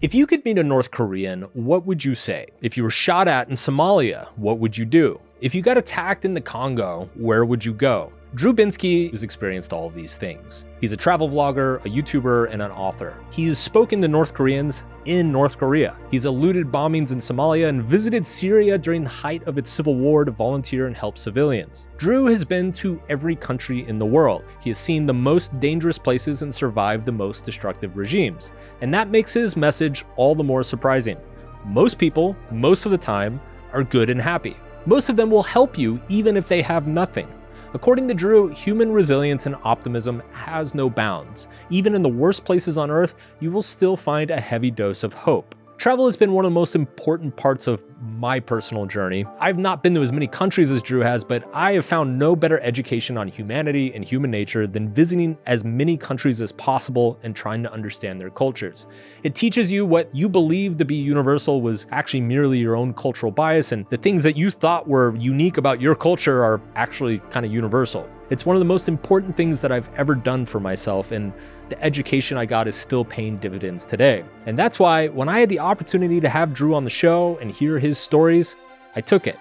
If you could meet a North Korean, what would you say? If you were shot at in Somalia, what would you do? If you got attacked in the Congo, where would you go? Drew Binsky has experienced all of these things. He's a travel vlogger, a YouTuber, and an author. He's spoken to North Koreans in North Korea. He's eluded bombings in Somalia and visited Syria during the height of its civil war to volunteer and help civilians. Drew has been to every country in the world. He has seen the most dangerous places and survived the most destructive regimes. And that makes his message all the more surprising. Most people, most of the time, are good and happy. Most of them will help you even if they have nothing. According to Drew, human resilience and optimism has no bounds. Even in the worst places on Earth, you will still find a heavy dose of hope. Travel has been one of the most important parts of my personal journey. I've not been to as many countries as Drew has, but I have found no better education on humanity and human nature than visiting as many countries as possible and trying to understand their cultures. It teaches you what you believe to be universal was actually merely your own cultural bias, and the things that you thought were unique about your culture are actually kind of universal. It's one of the most important things that I've ever done for myself, and the education I got is still paying dividends today. And that's why when I had the opportunity to have Drew on the show and hear his stories, I took it.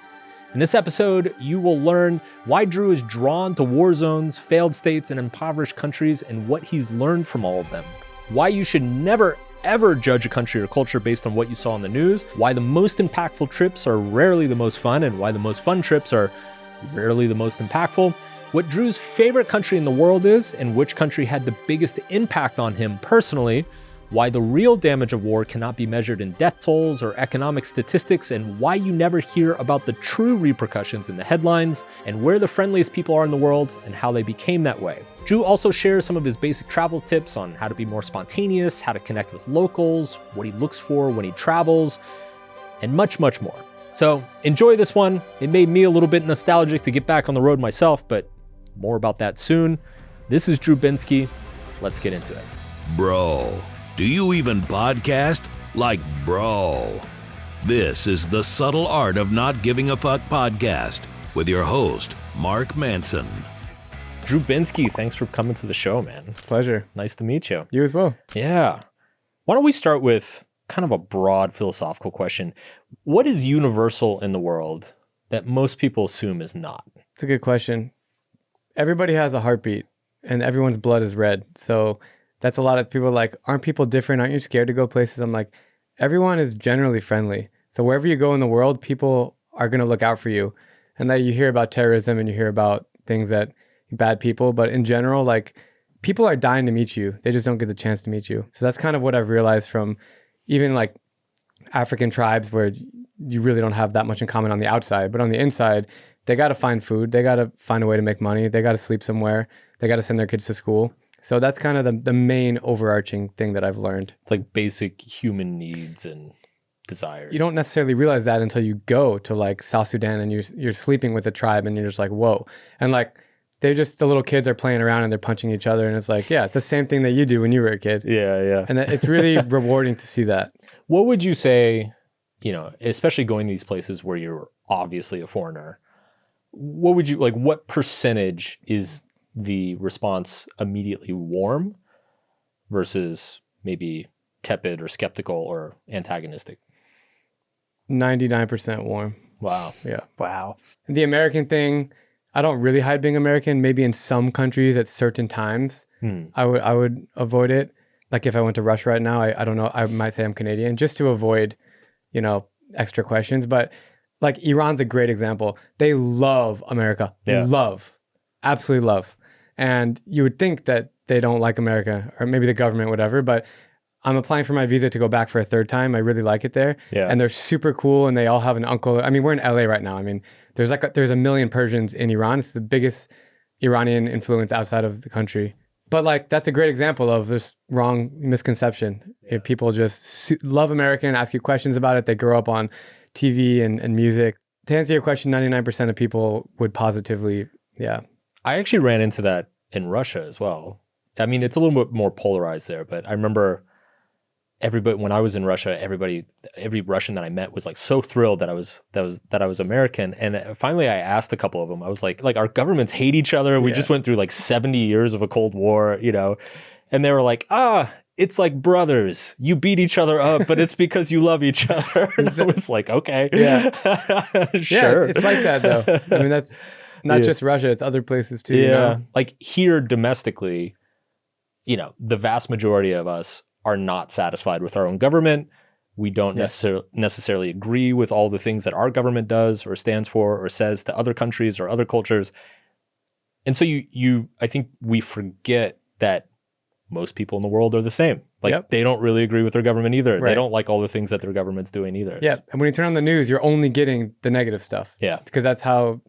In this episode, you will learn why Drew is drawn to war zones, failed states, and impoverished countries, and what he's learned from all of them. Why you should never ever judge a country or culture based on what you saw on the news, why the most impactful trips are rarely the most fun, and why the most fun trips are rarely the most impactful, what Drew's favorite country in the world is, and which country had the biggest impact on him personally, why the real damage of war cannot be measured in death tolls or economic statistics, and why you never hear about the true repercussions in the headlines, and where the friendliest people are in the world and how they became that way. Drew also shares some of his basic travel tips on how to be more spontaneous, how to connect with locals, what he looks for when he travels, and much, much more. So enjoy this one. It made me a little bit nostalgic to get back on the road myself, but more about that soon. This is Drew Binsky. Let's get into it. Bro, do you even podcast? Like, bro. This is the Subtle Art of Not Giving a Fuck podcast with your host, Mark Manson. Drew Binsky, thanks for coming to the show, man. Pleasure. Nice to meet you. You as well. Yeah. Why don't we start with kind of a broad philosophical question. What is universal in the world that most people assume is not? It's a good question. Everybody has a heartbeat and everyone's blood is red. So that's a lot of people like, aren't people different? Aren't you scared to go places? I'm like, everyone is generally friendly. So wherever you go in the world, people are going to look out for you. And that you hear about terrorism and you hear about things that bad people, but in general, like people are dying to meet you. They just don't get the chance to meet you. So that's kind of what I've realized from even like African tribes where you really don't have that much in common on the outside, but on the inside, they got to find food. They got to find a way to make money. They got to sleep somewhere. They got to send their kids to school. So that's kind of the main overarching thing that I've learned. It's like basic human needs and desires. You don't necessarily realize that until you go to like South Sudan and you're sleeping with a tribe and you're just like, whoa. And like, the little kids are playing around and they're punching each other. And it's like, yeah, it's the same thing that you do when you were a kid. Yeah. And it's really rewarding to see that. What would you say, especially going to these places where you're obviously a foreigner, what percentage is the response immediately warm versus maybe tepid or skeptical or antagonistic? 99% warm. Wow. Yeah. Wow. And the American thing, I don't really hide being American. Maybe in some countries at certain times, I would avoid it. Like if I went to Russia right now, I don't know, I might say I'm Canadian just to avoid, extra questions. But like Iran's a great example. They love America. Yeah. Absolutely love. And you would think that they don't like America or maybe the government, whatever, but I'm applying for my visa to go back for a third time. I really like it there. Yeah. And they're super cool and they all have an uncle. I mean, we're in LA right now. I mean, there's a million Persians in Iran. It's the biggest Iranian influence outside of the country. But like, that's a great example of this wrong misconception. Yeah. People just love America and ask you questions about it. They grow up on TV and music. To answer your question, 99% of people would positively, yeah. I actually ran into that in Russia as well. I mean, it's a little bit more polarized there, but I remember everybody, when I was in Russia, every Russian that I met was like so thrilled that I was American. And finally I asked a couple of them, I was like our governments hate each other. We just went through like 70 years of a Cold War, and they were like, it's like brothers. You beat each other up, but it's because you love each other. And I was like, okay. Yeah. Sure. Yeah, it's like that though. I mean, that's not just Russia, it's other places too. Yeah. You know? Like here domestically, you know, the vast majority of us are not satisfied with our own government. We don't necessarily agree with all the things that our government does or stands for or says to other countries or other cultures. And so I think we forget that most people in the world are the same. Like they don't really agree with their government either. Right. They don't like all the things that their government's doing either. Yeah. And when you turn on the news, you're only getting the negative stuff. Yeah. Because that's how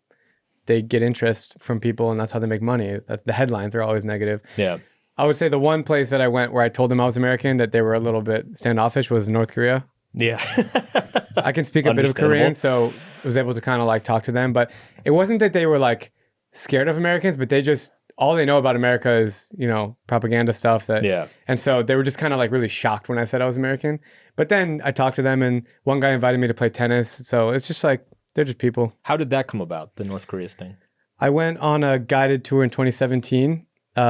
they get interest from people and that's how they make money. That's the headlines are always negative. Yeah. I would say the one place that I went where I told them I was American that they were a little bit standoffish was North Korea. Yeah. I can speak a bit of Korean, so I was able to kind of like talk to them. But it wasn't that they were like scared of Americans, but all they know about America is, you know, propaganda stuff and so they were just kind of like really shocked when I said I was American. But then I talked to them and one guy invited me to play tennis. So it's just like, they're just people. How did that come about, the North Korea thing? I went on a guided tour in 2017,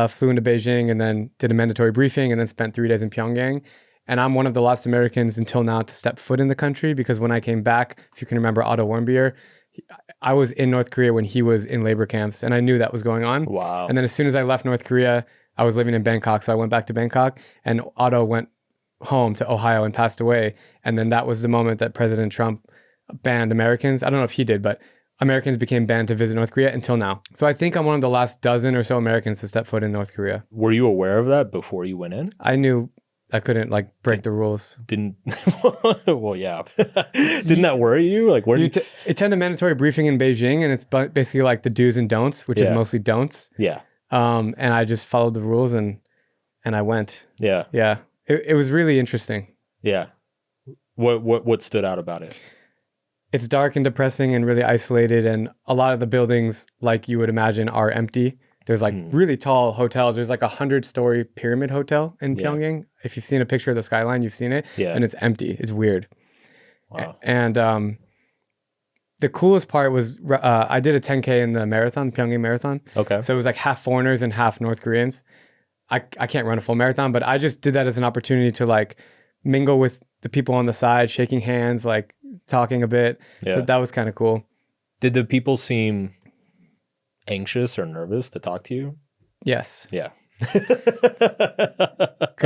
flew into Beijing and then did a mandatory briefing and then spent 3 days in Pyongyang. And I'm one of the last Americans until now to step foot in the country because when I came back, if you can remember Otto Warmbier, I was in North Korea when he was in labor camps and I knew that was going on. Wow. And then as soon as I left North Korea, I was living in Bangkok. So I went back to Bangkok and Otto went home to Ohio and passed away. And then that was the moment that President Trump banned Americans. I don't know if he did, but Americans became banned to visit North Korea until now. So I think I'm one of the last dozen or so Americans to step foot in North Korea. Were you aware of that before you went in? I knew I couldn't like break the rules. Well, yeah. Didn't that worry you? Like, where did you attend a mandatory briefing in Beijing, and it's basically like the do's and don'ts, which is mostly don'ts. Yeah. And I just followed the rules, and I went. Yeah. Yeah. It was really interesting. Yeah. What stood out about it? It's dark and depressing and really isolated, and a lot of the buildings, like you would imagine, are empty. There's like really tall hotels. There's like 100-story pyramid hotel in Pyongyang. If you've seen a picture of the skyline, you've seen it. Yeah. And it's empty. It's weird. Wow. And the coolest part was I did a 10K in the marathon, Pyongyang marathon. Okay. So it was like half foreigners and half North Koreans. I can't run a full marathon, but I just did that as an opportunity to like mingle with the people on the side, shaking hands, like talking a bit. Yeah. So that was kind of cool. Did the people seem anxious or nervous to talk to you? Yes. Yeah. Because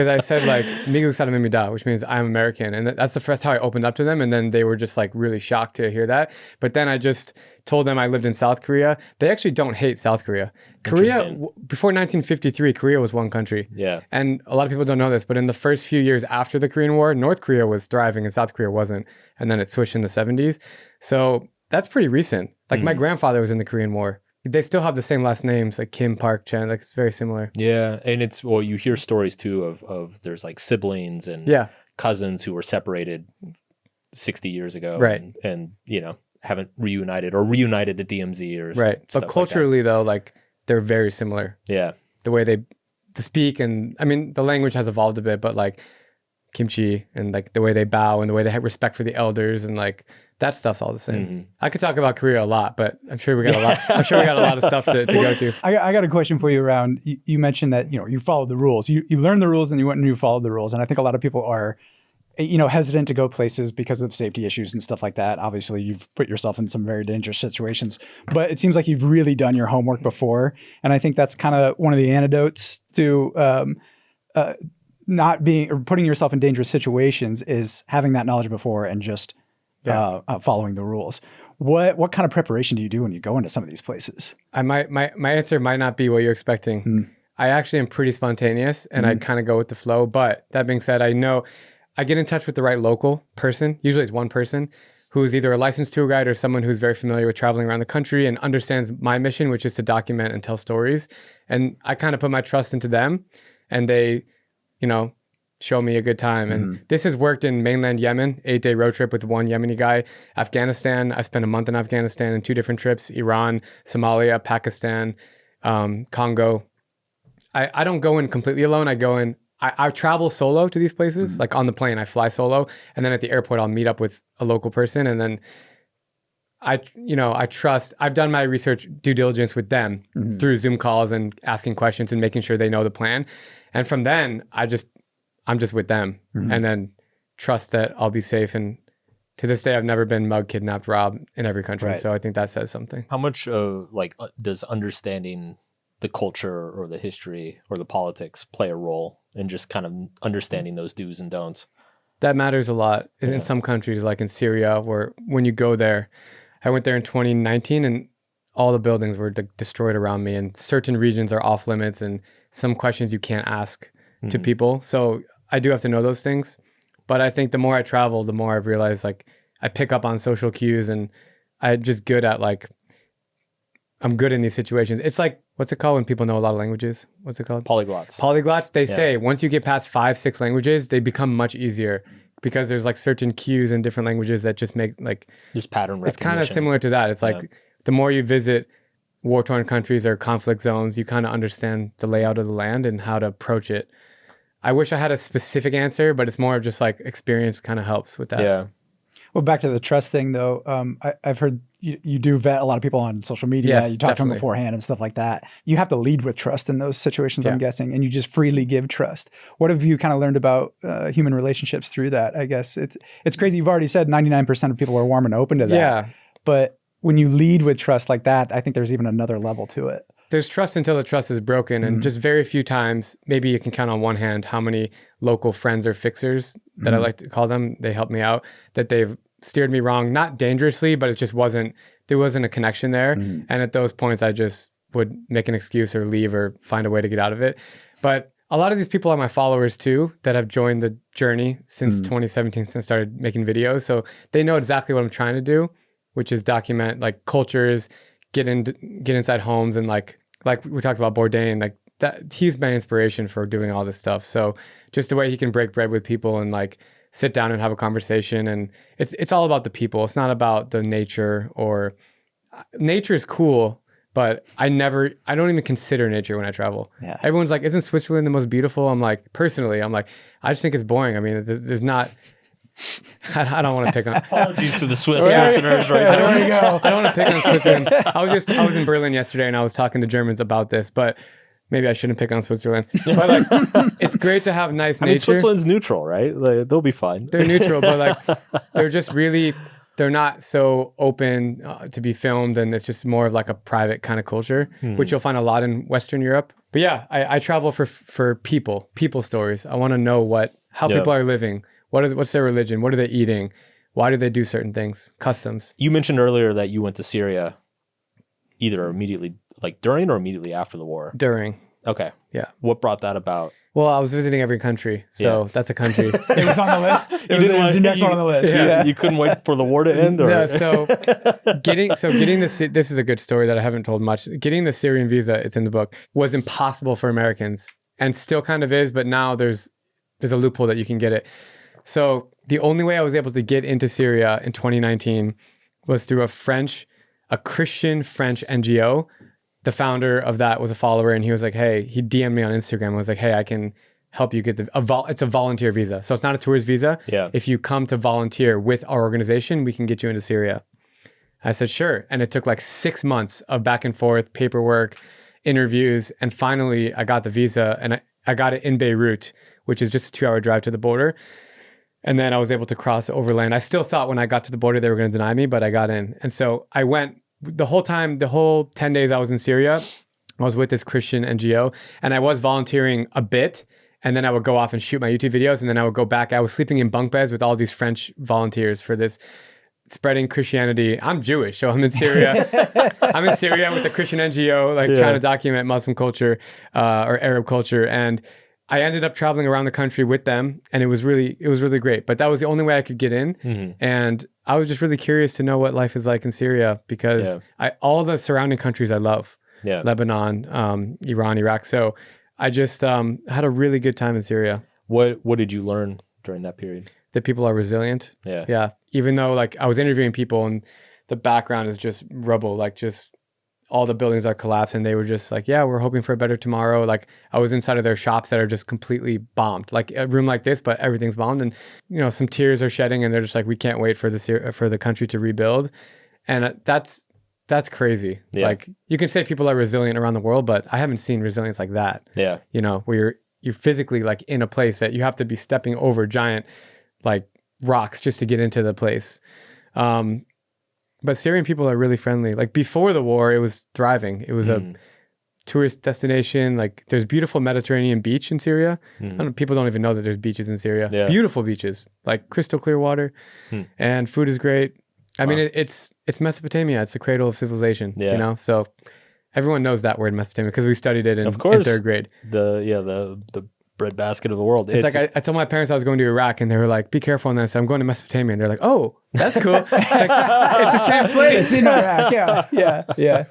I said like "Migu saramimida," which means I'm American, and that's the first how I opened up to them, and then they were just like really shocked to hear that. But then I just told them I lived in South Korea. They actually don't hate South Korea. Before 1953, Korea was one country. Yeah. And a lot of people don't know this, but in the first few years after the Korean War, North Korea was thriving and South Korea wasn't, and then it switched in the 70s. So that's pretty recent. Like my grandfather was in the Korean War. They still have the same last names, like Kim, Park, Chan. Like it's very similar. Yeah, and it's you hear stories too of there's like siblings and cousins who were separated 60 years ago, right? And you know haven't reunited or reunited at DMZ or right. But culturally though, like they're very similar. Yeah, the way they speak and I mean the language has evolved a bit, but like kimchi and like the way they bow and the way they have respect for the elders and like. That stuff's all the same. Mm-hmm. I could talk about Korea a lot, but I'm sure we got a lot. I'm sure we got a lot of stuff to go to. I got a question for you around. You mentioned that you followed the rules. You learned the rules and you went and you followed the rules. And I think a lot of people are, hesitant to go places because of safety issues and stuff like that. Obviously, you've put yourself in some very dangerous situations, but it seems like you've really done your homework before. And I think that's kind of one of the antidotes to not being or putting yourself in dangerous situations is having that knowledge before and just. Following the rules. What kind of preparation do you do when you go into some of these places? My answer might not be what you're expecting. I actually am pretty spontaneous and I kind of go with the flow. But that being said, I know I get in touch with the right local person. Usually it's one person who's either a licensed tour guide or someone who's very familiar with traveling around the country and understands my mission, which is to document and tell stories. And I kind of put my trust into them and they, show me a good time. And this has worked in mainland Yemen, 8-day road trip with one Yemeni guy. Afghanistan, I spent a month in Afghanistan in 2 different trips, Iran, Somalia, Pakistan, Congo. I don't go in completely alone. I go in, I travel solo to these places, like on the plane, I fly solo. And then at the airport, I'll meet up with a local person. And then I trust, I've done my research due diligence with them through Zoom calls and asking questions and making sure they know the plan. And from then, I'm just with them, and then trust that I'll be safe. And to this day, I've never been mugged, kidnapped, robbed in every country. Right. So I think that says something. How much does understanding the culture or the history or the politics play a role in just kind of understanding those do's and don'ts? That matters a lot in some countries, like in Syria, where when you go there, I went there in 2019 and all the buildings were destroyed around me, and certain regions are off limits and some questions you can't ask to people. So I do have to know those things. But I think the more I travel, the more I've realized like I pick up on social cues, and I'm just good at I'm good in these situations. It's like, what's it called when people know a lot of languages? What's it called? Polyglots. Polyglots, they say once you get past 5-6 languages, they become much easier because there's like certain cues in different languages that just make like... Just pattern recognition. It's kind of similar to that. It's like the more you visit war-torn countries or conflict zones, you kind of understand the layout of the land and how to approach it. I wish I had a specific answer, but it's more of just like experience kind of helps with that. Yeah. Well, back to the trust thing, though. I've heard you do vet a lot of people on social media. Yes, you talk to them definitely. beforehand and stuff like that. You have to lead with trust in those situations, I'm guessing, and you just freely give trust. What have you kind of learned about human relationships through that? I guess it's crazy. You've already said 99% of people are warm and open to that. Yeah. But when you lead with trust like that, I think there's even another level to it. There's trust until the trust is broken, and just very few times, maybe you can count on one hand how many local friends or fixers that I like to call them, they help me out, that they've steered me wrong, not dangerously, but it just there wasn't a connection there. And at those points, I just would make an excuse or leave or find a way to get out of it. But a lot of these people are my followers too, that have joined the journey since 2017, since I started making videos. So they know exactly what I'm trying to do, which is document like cultures, get inside homes, and like we talked about Bourdain, like that, he's my inspiration for doing all this stuff. So just the way he can break bread with people and like sit down and have a conversation, and it's all about the people. It's not about the nature, or nature is cool, but I don't even consider nature when I travel. Yeah. Everyone's like, isn't Switzerland the most beautiful? I'm like, personally, I just think it's boring. I mean, there's not, I don't want to pick on. Apologies to the Swiss listeners right there. There you go. I don't want to pick on Switzerland. I was in Berlin yesterday and I was talking to Germans about this, but maybe I shouldn't pick on Switzerland. But like, it's great to have nice nature. I mean, Switzerland's neutral, right? Like, they'll be fine. They're neutral, but like, they're not so open to be filmed, and it's just more of like a private kind of culture, which you'll find a lot in Western Europe. But yeah, I travel for people stories. I want to know how people are living. What's their religion? What are they eating? Why do they do certain things? Customs. You mentioned earlier that you went to Syria either immediately, like during or immediately after the war. During. Okay. Yeah. What brought that about? Well, I was visiting every country, so that's a country. It was on the list. It was your next one on the list. Yeah. You couldn't wait for the war to end? Or? Yeah, so getting this is a good story that I haven't told much. Getting the Syrian visa, it's in the book, was impossible for Americans, and still kind of is, but now there's a loophole that you can get it. So the only way I was able to get into Syria in 2019 was through a Christian French NGO. The founder of that was a follower, and he was like, hey, he DM'd me on Instagram and was like, hey, I can help you get it's a volunteer visa. So it's not a tourist visa. Yeah. If you come to volunteer with our organization, we can get you into Syria. I said, sure. And it took like 6 months of back and forth, paperwork, interviews. And finally I got the visa, and I got it in Beirut, which is just a 2-hour drive to the border. And then I was able to cross overland. I still thought when I got to the border, they were going to deny me, but I got in. And so I went the whole 10 days I was in Syria, I was with this Christian NGO, and I was volunteering a bit. And then I would go off and shoot my YouTube videos. And then I would go back. I was sleeping in bunk beds with all these French volunteers for this spreading Christianity. I'm Jewish, so I'm in Syria. I'm in Syria with the Christian NGO, trying to document Muslim culture or Arab culture. And I ended up traveling around the country with them, and it was really great. But that was the only way I could get in. And I was just really curious to know what life is like in Syria, because all the surrounding countries I love. Yeah. Lebanon, Iran, Iraq. So I just had a really good time in Syria. What did you learn during that period? That people are resilient. Yeah. Yeah. Even though I was interviewing people and the background is just rubble, just all the buildings are collapsed, and they were just like, yeah, we're hoping for a better tomorrow. I was inside of their shops that are just completely bombed, like a room like this, but everything's bombed. And, some tears are shedding, and they're just like, we can't wait for the country to rebuild. And that's crazy. Yeah. You can say people are resilient around the world, but I haven't seen resilience like that. Yeah. Where you're physically like in a place that you have to be stepping over giant like rocks just to get into the place. But Syrian people are really friendly. Like before the war, it was thriving. It was a tourist destination. Like there's beautiful Mediterranean beach in Syria. People don't even know that there's beaches in Syria. Yeah. Beautiful beaches, like crystal clear water, and food is great. I mean, it's Mesopotamia. It's the cradle of civilization. Yeah. You know, so everyone knows that word Mesopotamia because we studied it in, Of course. in third grade. The breadbasket of the world. It's like I told my parents I was going to Iraq, and they were like, "Be careful." And I said, "I'm going to Mesopotamia," and they're like, "Oh, that's cool." Like, it's the same place. It's in Iraq. Yeah.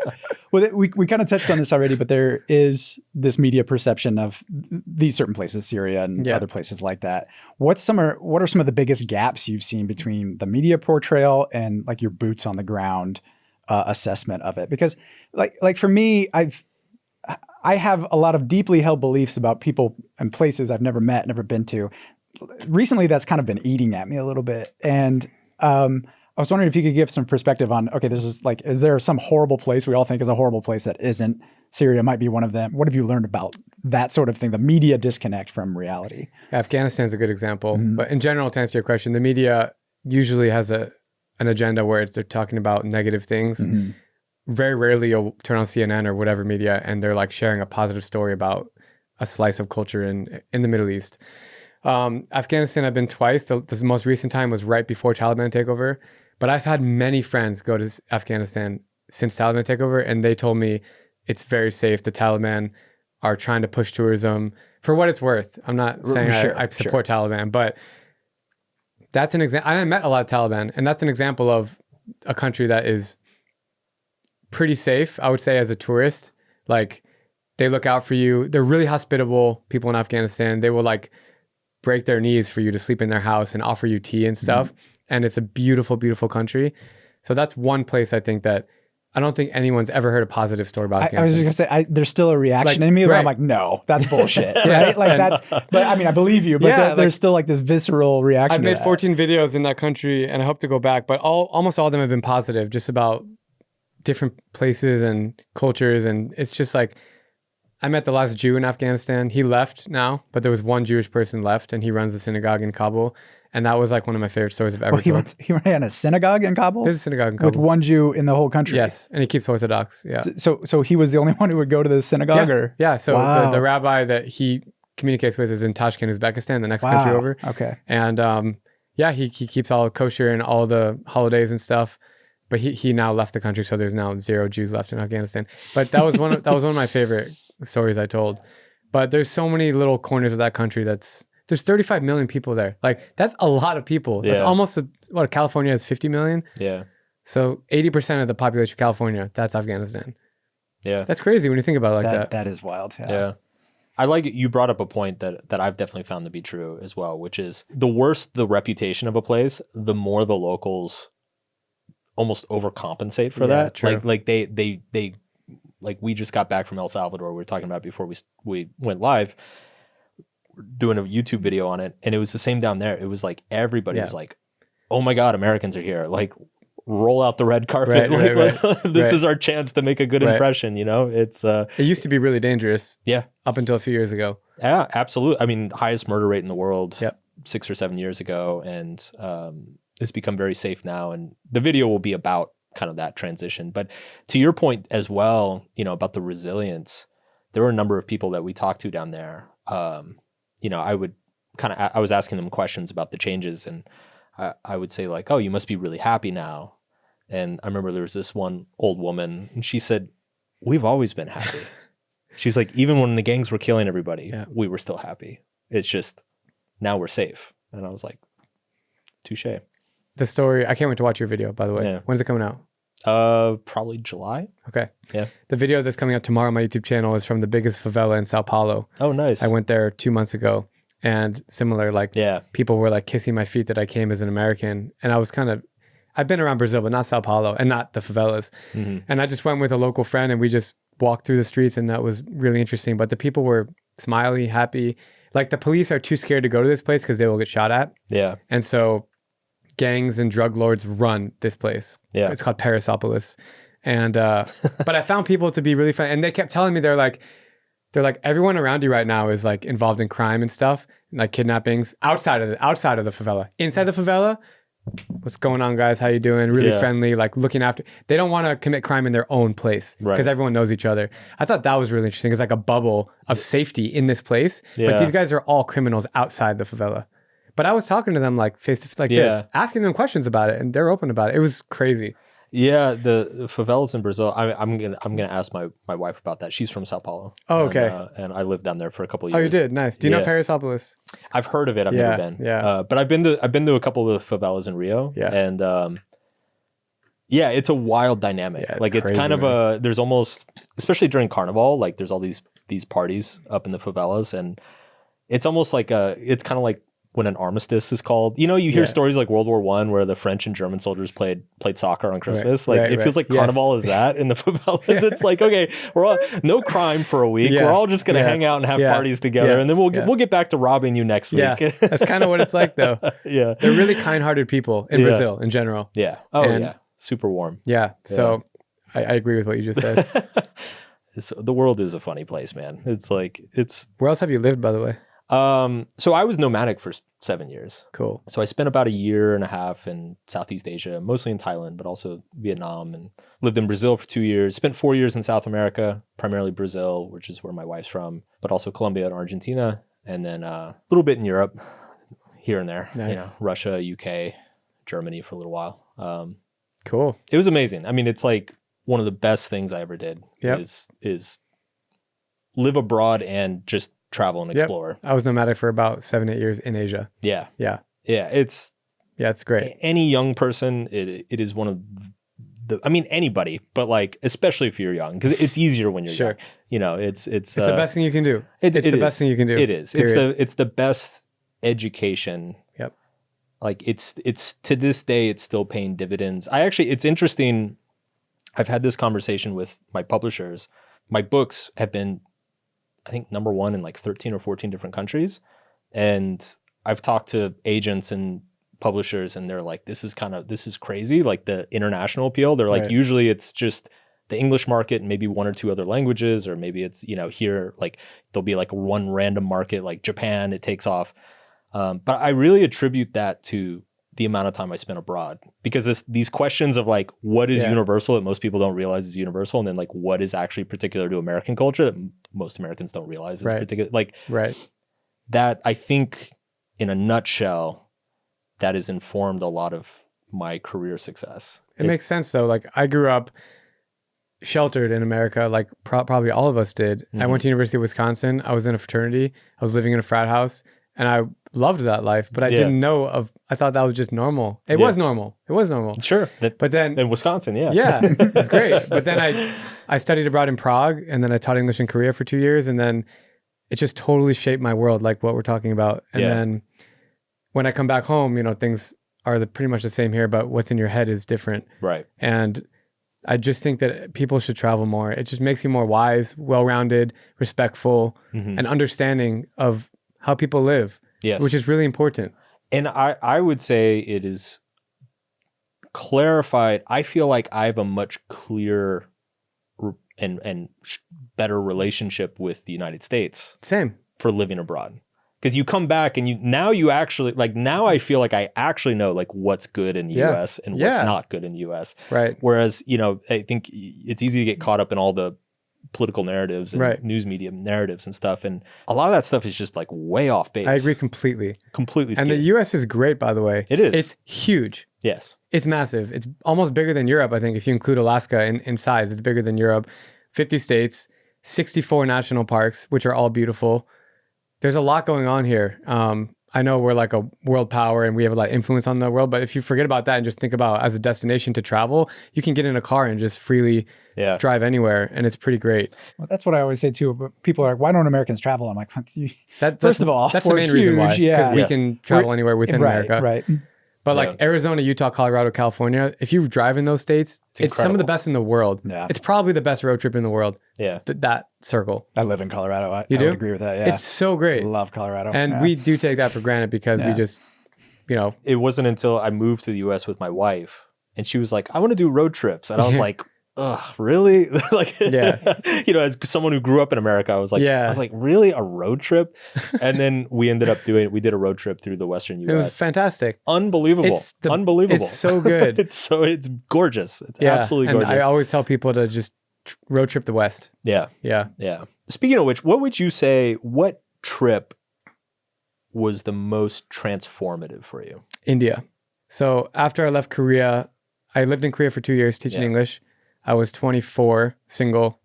Well, we kind of touched on this already, but there is this media perception of these certain places, Syria and other places like that. What are some of the biggest gaps you've seen between the media portrayal and like your boots on the ground assessment of it? Because like for me, I have a lot of deeply held beliefs about people and places I've never met, never been to. Recently, that's kind of been eating at me a little bit. And I was wondering if you could give some perspective on, okay, this is like, is there some horrible place we all think is a horrible place that isn't? Syria might be one of them. What have you learned about that sort of thing, the media disconnect from reality? Afghanistan's a good example. But in general, to answer your question, the media usually has an agenda where they're talking about negative things. Very rarely you'll turn on CNN or whatever media and they're like sharing a positive story about a slice of culture in the Middle East. Afghanistan, I've been twice. The most recent time was right before Taliban takeover. But I've had many friends go to Afghanistan since Taliban takeover, and they told me it's very safe. The Taliban are trying to push tourism for what it's worth. I'm not saying I support Taliban, but that's an example. I met a lot of Taliban, and that's an example of a country that is pretty safe, I would say, as a tourist. Like they look out for you. They're really hospitable people in Afghanistan. They will like break their knees for you to sleep in their house and offer you tea and stuff. And it's a beautiful, beautiful country. So that's one place I think that I don't think anyone's ever heard a positive story about Afghanistan. I was just gonna say, there's still a reaction in me where I'm like, no, that's bullshit. Right? Like but I mean, I believe you, but there's still like this visceral reaction. I've made 14 videos in that country and I hope to go back, but almost all of them have been positive, just about different places and cultures. And it's just like, I met the last Jew in Afghanistan. He left now, but there was one Jewish person left and he runs the synagogue in Kabul. And that was like one of my favorite stories I've ever told. He ran a synagogue in Kabul? There's a synagogue in Kabul. With one Jew in the whole country? Yes, and he keeps Orthodox, yeah. So he was the only one who would go to the synagogue? Yeah, so the rabbi that he communicates with is in Tashkent, Uzbekistan, the next country over. Okay. And he keeps all kosher and all the holidays and stuff. But he now left the country, so there's now 0 Jews left in Afghanistan. But that was one of my favorite stories I told. But there's so many little corners of that country there's 35 million people there. Like that's a lot of people. That's almost California has 50 million. Yeah. So 80% of the population of California, that's Afghanistan. Yeah. That's crazy when you think about it like that. That is wild. Yeah. I like it. You brought up a point that I've definitely found to be true as well, which is the worse the reputation of a place, the more the locals almost overcompensate for that. True. Like they like we just got back from El Salvador. We were talking about before we went live, doing a YouTube video on it, and it was the same down there. It was like everybody was like, "Oh my God, Americans are here!" Like, roll out the red carpet. This is our chance to make a good impression. You know, it's it used to be really dangerous. Yeah, up until a few years ago. Yeah, absolutely. I mean, highest murder rate in the world 6 or 7 years ago, and it's become very safe now. And the video will be about kind of that transition. But to your point as well, you know, about the resilience, there were a number of people that we talked to down there. You know, I was asking them questions about the changes, and I would say like, "Oh, you must be really happy now." And I remember there was this one old woman, and she said, "We've always been happy." She's like, "Even when the gangs were killing everybody, we were still happy. It's just now we're safe." And I was like, touche. The story, I can't wait to watch your video, by the way. Yeah. When's it coming out? Probably July. Okay. Yeah. The video that's coming out tomorrow on my YouTube channel is from the biggest favela in Sao Paulo. Oh, nice. I went there 2 months ago, and similar, like people were like kissing my feet that I came as an American. And I was I've been around Brazil, but not Sao Paulo and not the favelas. Mm-hmm. And I just went with a local friend and we just walked through the streets, and that was really interesting. But the people were smiley, happy. Like the police are too scared to go to this place because they will get shot at. Yeah. And so gangs and drug lords run this place. Yeah. It's called Parasopolis. And, but I found people to be really fun. And they kept telling me, they're like, they're like, everyone around you right now is like involved in crime and stuff, like kidnappings outside of the favela. Inside the favela, what's going on, guys? How you doing? Really friendly, like looking after. They don't want to commit crime in their own place because everyone knows each other. I thought that was really interesting. It's like a bubble of safety in this place, but these guys are all criminals outside the favela. But I was talking to them like face to face, like this, asking them questions about it, and they're open about it. It was crazy. Yeah, the favelas in Brazil. I'm gonna ask my wife about that. She's from Sao Paulo. Oh, okay. And I lived down there for a couple of years. Oh, you did? Nice. Do you know Paraisópolis? I've heard of it. I've never been. Yeah. But I've been to a couple of favelas in Rio. Yeah. And it's a wild dynamic. Yeah, it's crazy, kind of man. there's almost, especially during Carnival, like there's all these parties up in the favelas, and it's almost like it's kind of like when an armistice is called. You know, you hear stories like World War I where the French and German soldiers played soccer on Christmas. It feels like Carnival is that in the favelas. It's like, okay, we're all no crime for a week. We're all just gonna hang out and have parties together, and then we'll get back to robbing you next week. Yeah, that's kind of what it's like though. Yeah, they're really kind-hearted people in Brazil in general. Yeah. Oh yeah, super warm. Yeah. So I agree with what you just said. The world is a funny place, man. It's like Where else have you lived, by the way? So I was nomadic for 7 years. Cool. So I spent about 1.5 years in Southeast Asia, mostly in Thailand, but also Vietnam, and lived in Brazil for 2 years. Spent 4 years in South America, primarily Brazil, which is where my wife's from, but also Colombia and Argentina, and then a little bit in Europe, here and there. Nice. You know, Russia, UK, Germany for a little while. Cool. It was amazing. I mean, it's like one of the best things I ever did. Is live abroad and just travel and explore. I was nomadic for about 7-8 years in Asia. Yeah. It's great. Any young person, it is one of the, I mean, anybody, but like, especially if you're young, because it's easier when you're young. You know, it's the best thing you can do. It's the best thing you can do. It is. It's the best education. Yep. Like it's to this day, it's still paying dividends. It's interesting. I've had this conversation with my publishers. My books have been, I think, #1 in like 13 or 14 different countries. And I've talked to agents and publishers, and they're like, this is crazy. Like the international appeal. They're like, usually it's just the English market and maybe 1 or 2 other languages, or maybe it's, here, like there'll be like one random market like Japan, it takes off. But I really attribute that to the amount of time I spent abroad, because these questions of like, what is universal that most people don't realize is universal, and then like what is actually particular to American culture that most Americans don't realize is particular. Like that, I think in a nutshell, that has informed a lot of my career success. It makes sense though. Like I grew up sheltered in America, like probably all of us did. Mm-hmm. I went to University of Wisconsin. I was in a fraternity. I was living in a frat house, and I loved that life, but I didn't know I thought that was just normal. It was normal. It was normal. Sure. But then in Wisconsin, it was great. But then I studied abroad in Prague, and then I taught English in Korea for 2 years, and then it just totally shaped my world, like what we're talking about. And then when I come back home, things are pretty much the same here, but what's in your head is different. Right. And I just think that people should travel more. It just makes you more wise, well-rounded, respectful, and understanding of how people live. Yes. Which is really important. And I would say it is clarified. I feel like I have a much clearer and better relationship with the United States. Same. For living abroad. Because you come back and now I feel like I actually know like what's good in the US and what's not good in the US. Right. Whereas, I think it's easy to get caught up in all the political narratives and news media narratives and stuff, and a lot of that stuff is just like way off base. I agree completely. Completely. And the US is great, by the way. It is. It's huge. Yes. It's massive. It's almost bigger than Europe, I think. If you include Alaska in size, it's bigger than Europe. 50 states, 64 national parks, which are all beautiful. There's a lot going on here. I know we're like a world power and we have a lot of influence on the world, but if you forget about that and just think about as a destination to travel, you can get in a car and just freely drive anywhere, and it's pretty great. Well, that's what I always say too. But people are like, "Why don't Americans travel?" I'm like, first of all, that's the main reason why, because we can travel anywhere within America. Right. But like Arizona, Utah, Colorado, California, if you drive in those states, it's some of the best in the world. Yeah. It's probably the best road trip in the world. Yeah. That circle. I live in Colorado. I would agree with that. Yeah. It's so great. I love Colorado. And we do take that for granted because we just, It wasn't until I moved to the US with my wife and she was like, I want to do road trips. And I was like, really? Like, Yeah. you know, as someone who grew up in America, I was like, really, a road trip? And then we did a road trip through the Western US. It was fantastic. Unbelievable. Unbelievable. It's so good. It's gorgeous. It's absolutely and gorgeous. I always tell people to just road trip the West. Yeah. Yeah. Yeah. Speaking of which, what would you say, what trip was the most transformative for you? India. So after I left Korea, I lived in Korea for 2 years teaching English. I was 24, single,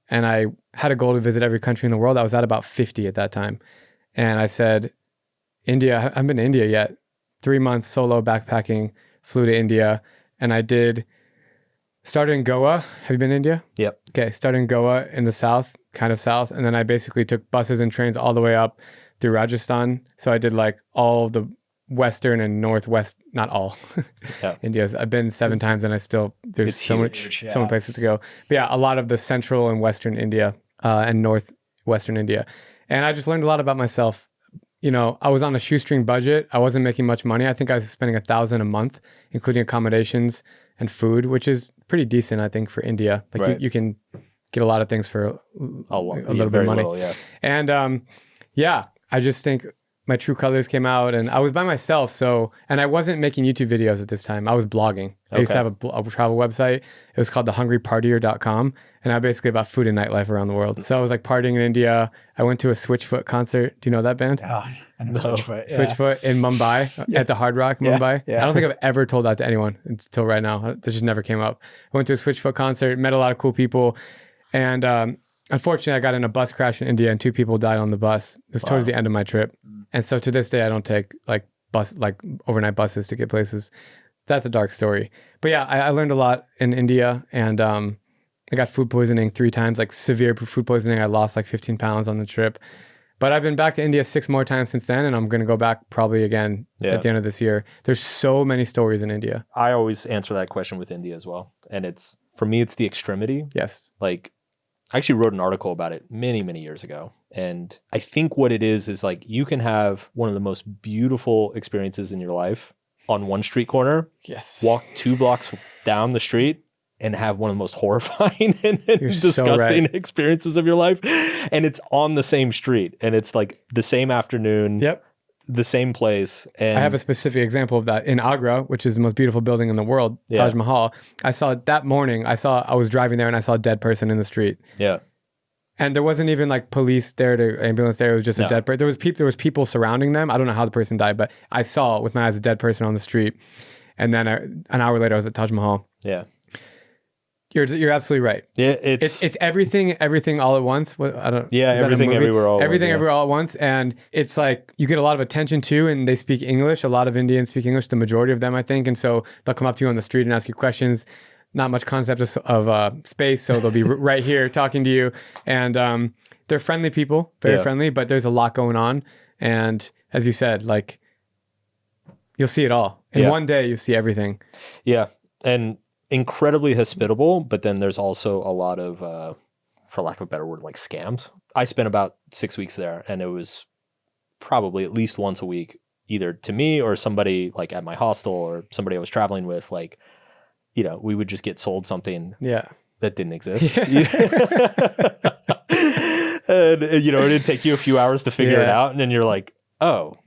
and I had a goal to visit every country in the world. I was at about 50 at that time. And I said, India, I haven't been to India yet. 3 months solo backpacking, flew to India, and started in Goa. Have you been to India? Yep. Okay, started in Goa in the south, kind of south, and then I basically took buses and trains all the way up through Rajasthan. So I did like all the western and northwest, not all. India's. I've been 7 times, and there's so many places to go. But yeah, a lot of the central and western India and northwestern India, and I just learned a lot about myself. You know, I was on a shoestring budget. I wasn't making much money. I think I was spending $1,000 a month, including accommodations and food, which is pretty decent, I think, for India. Like you can get a lot of things for a little bit of money. Little, yeah. And I just think my true colors came out, and I was by myself. And I wasn't making YouTube videos at this time. I was blogging. I used to have a travel website. It was called thehungrypartier.com. And I basically about food and nightlife around the world. So I was like partying in India. I went to a Switchfoot concert. Do you know that band? Oh, I know Switchfoot. Yeah. Switchfoot in Mumbai at the Hard Rock, Mumbai. Yeah. I don't think I've ever told that to anyone until right now. This just never came up. I went to a Switchfoot concert, met a lot of cool people. And unfortunately, I got in a bus crash in India and 2 people died on the bus. It was towards the end of my trip. And so to this day, I don't take like overnight buses to get places. That's a dark story. But yeah, I learned a lot in India, and I got food poisoning 3 times, like severe food poisoning. I lost like 15 pounds on the trip. But I've been back to India 6 more times since then, and I'm going to go back probably again at the end of this year. There's so many stories in India. I always answer that question with India as well. And for me, it's the extremity. Yes. Like, I actually wrote an article about it many, many years ago. And I think what it is like you can have one of the most beautiful experiences in your life on one street corner. Yes. Walk 2 blocks down the street and have one of the most horrifying and disgusting experiences of your life. And it's on the same street. And it's like the same afternoon. Yep. The same place. And I have a specific example of that in Agra, which is the most beautiful building in the world, Taj Mahal. I saw it that morning. I was driving there and I saw a dead person in the street. Yeah. And there wasn't even like police there, ambulance there. It was just a dead person. There was people surrounding them. I don't know how the person died, but I saw with my eyes a dead person on the street. And then an hour later, I was at Taj Mahal. Yeah. You're absolutely right. Yeah, it's everything all at once. Everything everywhere all everywhere all at once, and it's like you get a lot of attention too, and they speak English. A lot of Indians speak English, the majority of them, I think, and so they'll come up to you on the street and ask you questions. Not much concept of space, so they'll be right here talking to you, and they're friendly people, very friendly, but there's a lot going on, and as you said, like you'll see it all in one day. You see everything. Yeah, and incredibly hospitable, but then there's also a lot of, for lack of a better word, like scams. I spent about 6 weeks there, and it was probably at least once a week, either to me or somebody like at my hostel or somebody I was traveling with, like, you know, we would just get sold something that didn't exist. And, you know, it'd take you a few hours to figure it out, and then you're like, oh,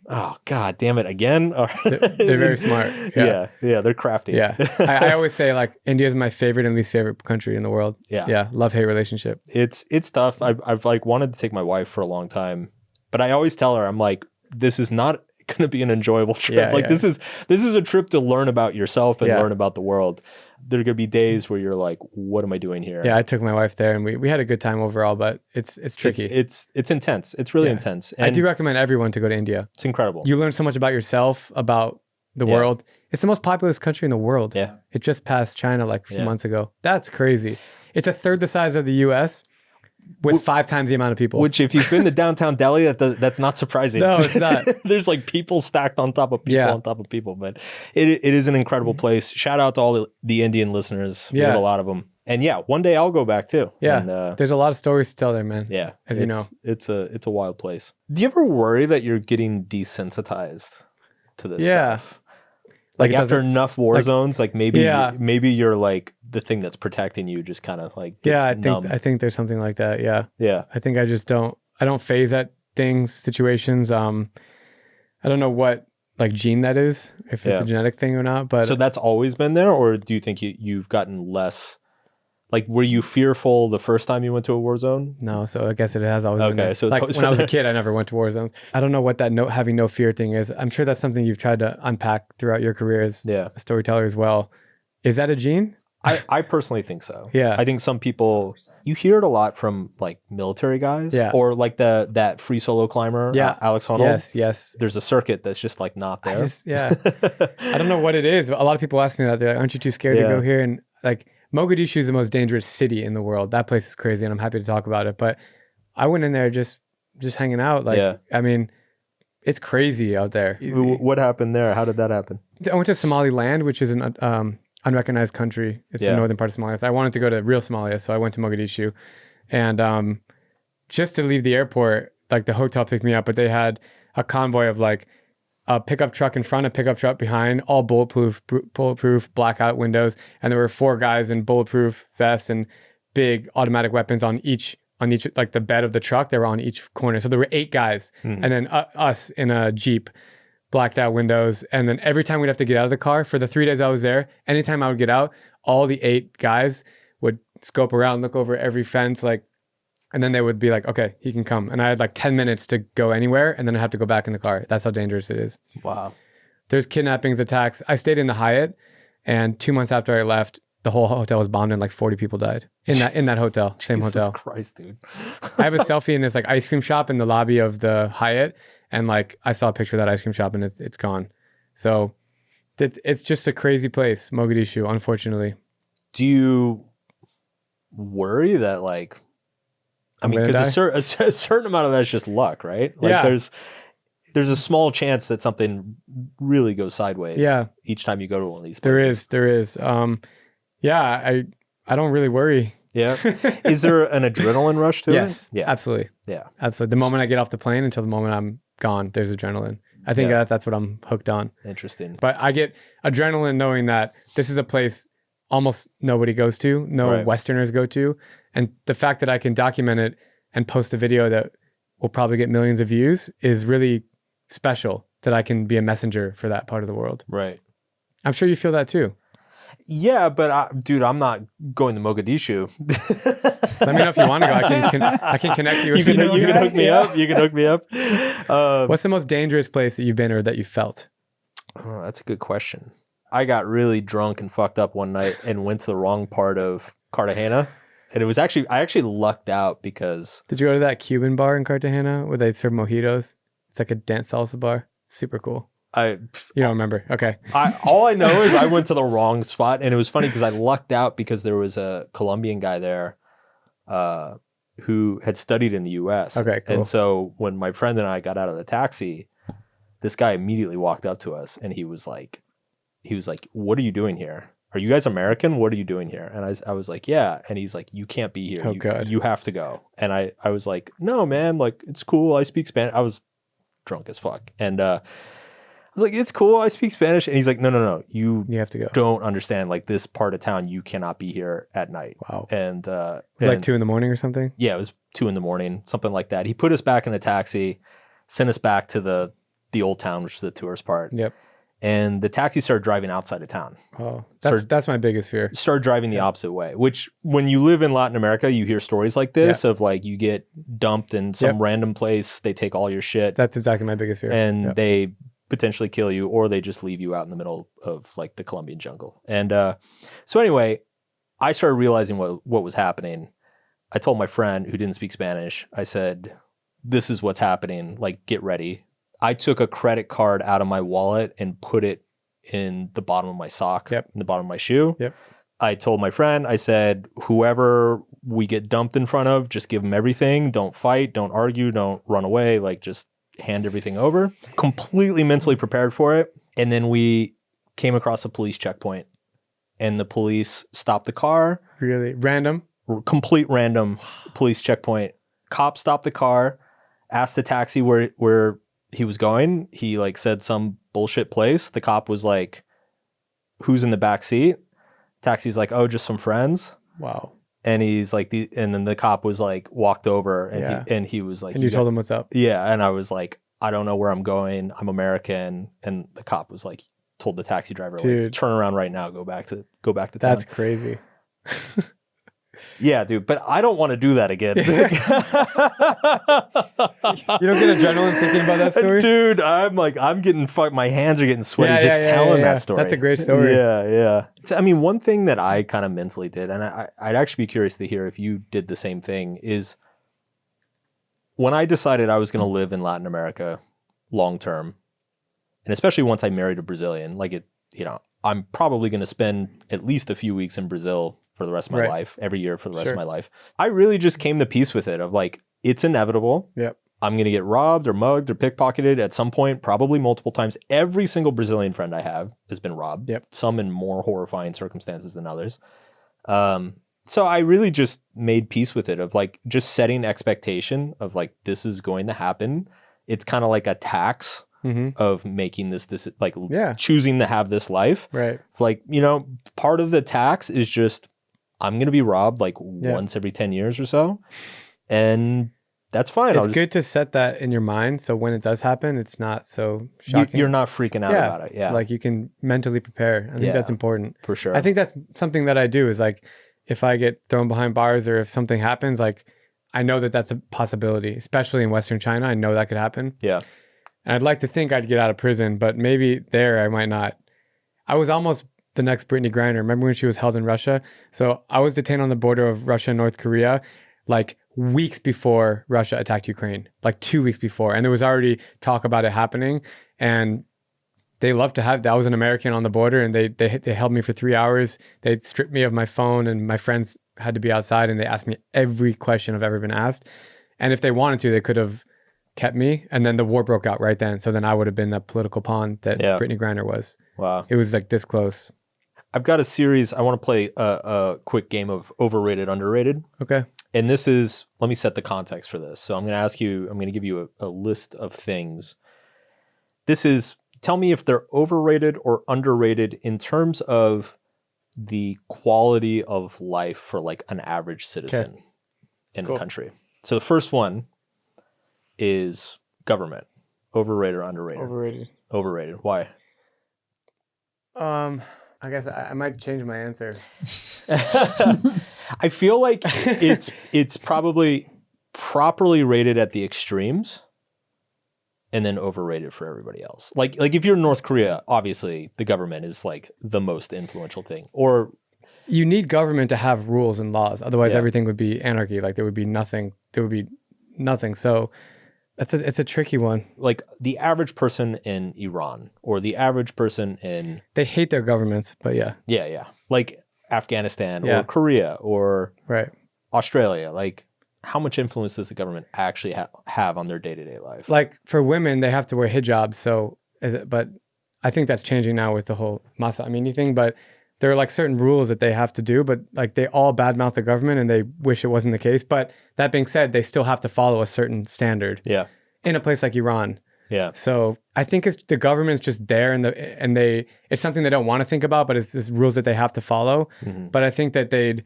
God damn it, again? They're very smart. Yeah, they're crafty. Yeah. I always say like India is my favorite and least favorite country in the world. Yeah. Love-hate relationship. It's tough. I've like wanted to take my wife for a long time, but I always tell her, I'm like, this is not going to be an enjoyable trip. This is a trip to learn about yourself and learn about the world. There are going to be days where you're like, what am I doing here? Yeah, I took my wife there and we had a good time overall, but it's tricky. It's intense. It's really intense. And I do recommend everyone to go to India. It's incredible. You learn so much about yourself, about the world. It's the most populous country in the world. Yeah. It just passed China like a few months ago. That's crazy. It's a third the size of the US with 5 times the amount of people. Which if you've been to downtown Delhi, that's not surprising. No, it's not. There's like people stacked on top of people on top of people. But it is an incredible place. Shout out to all the Indian listeners. We have a lot of them. And one day I'll go back too. Yeah, and, there's a lot of stories to tell there, man. Yeah. As you know. It's a wild place. Do you ever worry that you're getting desensitized to this stuff? Like it after doesn't- enough war like- zones, like maybe Yeah. maybe you're like the thing that's protecting you just kind of like gets Yeah, numbed. I think there's something like that. Yeah. Yeah. I think I don't phase at things, situations. I don't know what like gene that is, if it's Yeah. a genetic thing or not, but So that's always been there, or do you think you've gotten less? Like, were you fearful the first time you went to a war zone? no. So I guess it has always been Okay, there. so it's like always when I been was a there. kid, I never went to war zones. I don't know what that having no fear thing is. I'm sure that's something you've tried to unpack throughout your career as Yeah. a storyteller as well. Is that a gene? I personally think so. Yeah. I think some people, you hear it a lot from like military guys, Yeah. or like that free solo climber, Yeah. Alex Honnold. Yes. There's a circuit that's just like not there. I don't know what it is. But a lot of people ask me that. They're like, aren't you too scared to Yeah. go here? And like Mogadishu is the most dangerous city in the world. That place is crazy and I'm happy to talk about it. But I went in there just hanging out. Like, Yeah. I mean, it's crazy out there. What happened there? How did that happen? I went to Somaliland, which is an unrecognized country. It's Yeah. the northern part of Somalia. So I wanted to go to real Somalia. So I went to Mogadishu. And just to leave the airport, like the hotel picked me up, but they had a convoy of like a pickup truck in front, a pickup truck behind, all bulletproof blackout windows. And there were 4 guys in bulletproof vests and big automatic weapons on each like the bed of the truck. They were on each corner. So there were 8 guys. Mhm. And then us in a Jeep, blacked out windows. And then every time we'd have to get out of the car for the 3 days I was there, anytime I would get out, all the 8 guys would scope around, look over every fence, like, and then they would be like, okay, he can come. And I had like 10 minutes to go anywhere, and then I have to go back in the car. That's how dangerous it is. Wow. There's kidnappings, attacks. I stayed in the Hyatt, and 2 months after I left, the whole hotel was bombed and like 40 people died in that hotel, same Jesus hotel. Christ, dude. I have a selfie in this like ice cream shop in the lobby of the Hyatt, and like I saw a picture of that ice cream shop and it's gone. So it's just a crazy place, Mogadishu, unfortunately. Do you worry that like, I I'm mean, gonna because a certain amount of that's just luck, right? Like Yeah. there's a small chance that something really goes sideways. Yeah. Each time you go to one of these There places. is. Yeah, I don't really worry. Yeah. Is there an adrenaline rush to Yes. it? Yeah. Absolutely. Yeah. Absolutely. The moment I get off the plane until the moment I'm gone, there's adrenaline. I think Yeah. that's what I'm hooked on. Interesting. But I get adrenaline knowing that this is a place almost nobody goes to, no Right. Westerners go to. And the fact that I can document it and post a video that will probably get millions of views is really special, that I can be a messenger for that part of the world. Right. I'm sure you feel that too. Yeah, but dude, I'm not going to Mogadishu. Let me know if you want to go. I can connect you with You can people. hook me up. You can hook me up. What's the most dangerous place that you've been or that you felt? Oh, that's a good question. I got really drunk and fucked up one night and went to the wrong part of Cartagena. And it was I actually lucked out because Did you go to that Cuban bar in Cartagena where they serve mojitos? It's like a dance salsa bar. Super cool. You don't remember? Okay. all I know is I went to the wrong spot, and it was funny because I lucked out because there was a Colombian guy there who had studied in the U.S. Okay, cool. And so when my friend and I got out of the taxi, this guy immediately walked up to us, and he was like, "What are you doing here? Are you guys American? What are you doing here?" And I was like, "Yeah." And he's like, "You can't be here. Oh, God. You have to go." And I was like, "No, man. Like, it's cool. I speak Spanish." I was drunk as fuck, and I was like, "It's cool. I speak Spanish." And he's like, No. You You have to go. don't understand. Like, this part of town, you cannot be here at night." Wow. And It was like 2 a.m. or something. yeah, it was 2 a.m, something like that. He put us back in a taxi, sent us back to the old town, which is the tourist part. Yep. And the taxi started driving outside of town. Oh, So- that's my biggest fear. Started driving the opposite way, which when you live in Latin America, you hear stories like this of like you get dumped in some Yep. random place, they take all your shit, That's exactly my biggest fear. and Yep. they potentially kill you, or they just leave you out in the middle of like the Colombian jungle. And so anyway, I started realizing what was happening. I told my friend who didn't speak Spanish, I said, "This is what's happening. Like, get ready." I took a credit card out of my wallet and put it in the bottom of my sock, Yep. in the bottom of my shoe. Yep. I told my friend, I said, "Whoever we get dumped in front of, just give them everything. Don't fight, don't argue, don't run away. Like, just hand everything over." Completely mentally prepared for it. And then we came across a police checkpoint, and the police stopped the car. Really random. Complete random police checkpoint. Cop stopped the car, asked the taxi where he was going. He like said some bullshit place. The cop was like, who's in the back seat? Taxi's like, oh, just some friends. Wow. And he's like, and then the cop was like, walked over and Yeah. he was like, And you told him what's up. yeah. And I was like, I don't know where I'm going. I'm American. And the cop was like, told the taxi driver, like, Dude. turn around right now, go back to town. That's crazy. Yeah, dude, but I don't want to do that again. You don't get adrenaline thinking about that story? Dude, I'm getting fucked. My hands are getting sweaty telling that story. That's a great story. Yeah. So, I mean, one thing that I kind of mentally did, and I'd actually be curious to hear if you did the same thing, is when I decided I was going to live in Latin America long term, and especially once I married a Brazilian, I'm probably going to spend at least a few weeks in Brazil for the rest of my life, every year for the rest of my life. I really just came to peace with it of like, it's inevitable. Yep. I'm going to get robbed or mugged or pickpocketed at some point, probably multiple times. Every single Brazilian friend I have has been robbed. Yep. Some in more horrifying circumstances than others. So I really just made peace with it of like just setting expectation of like, this is going to happen. It's kind of like a tax of making this like choosing to have this life. Right. Like, part of the tax is just, I'm going to be robbed like once every 10 years or so. And that's fine. It's good to set that in your mind. So when it does happen, it's not so shocking. You're not freaking out about it. Yeah. Like you can mentally prepare. I think that's important. For sure. I think that's something that I do is like, if I get thrown behind bars or if something happens, like I know that that's a possibility, especially in Western China. I know that could happen. Yeah. And I'd like to think I'd get out of prison, but maybe there I might not. I was almost the next Brittany Griner. Remember when she was held in Russia? So I was detained on the border of Russia and North Korea, like weeks before Russia attacked Ukraine, like 2 weeks before. And there was already talk about it happening. And they loved to have, I was an American on the border and they held me for 3 hours. They stripped me of my phone and my friends had to be outside and they asked me every question I've ever been asked. And if they wanted to, they could have kept me. And then the war broke out right then. So then I would have been the political pawn that Brittany Griner was. Wow. It was like this close. I've got a series. I want to play a quick game of overrated, underrated. Okay. And this is, let me set the context for this. So I'm going to give you a list of things. This is, tell me if they're overrated or underrated in terms of the quality of life for like an average citizen in the country. So the first one is government. Overrated or underrated? Overrated. Overrated. Why? I guess I might change my answer. I feel like it's probably properly rated at the extremes and then overrated for everybody else. Like if you're in North Korea, obviously the government is like the most influential thing. Or you need government to have rules and laws. Otherwise everything would be anarchy. Like there would be nothing. So it's a tricky one. Like the average person in Iran or the average person in... They hate their governments, but yeah. Yeah. Like Afghanistan or Korea or Australia. Like how much influence does the government actually have on their day-to-day life? Like for women, they have to wear hijabs. But I think that's changing now with the whole Masa Amini thing. But there are like certain rules that they have to do, but like they all badmouth the government and they wish it wasn't the case. But that being said, they still have to follow a certain standard. Yeah. In a place like Iran. Yeah. So I think it's the government's just there and it's something they don't want to think about, but it's just rules that they have to follow. Mm-hmm. But I think that they'd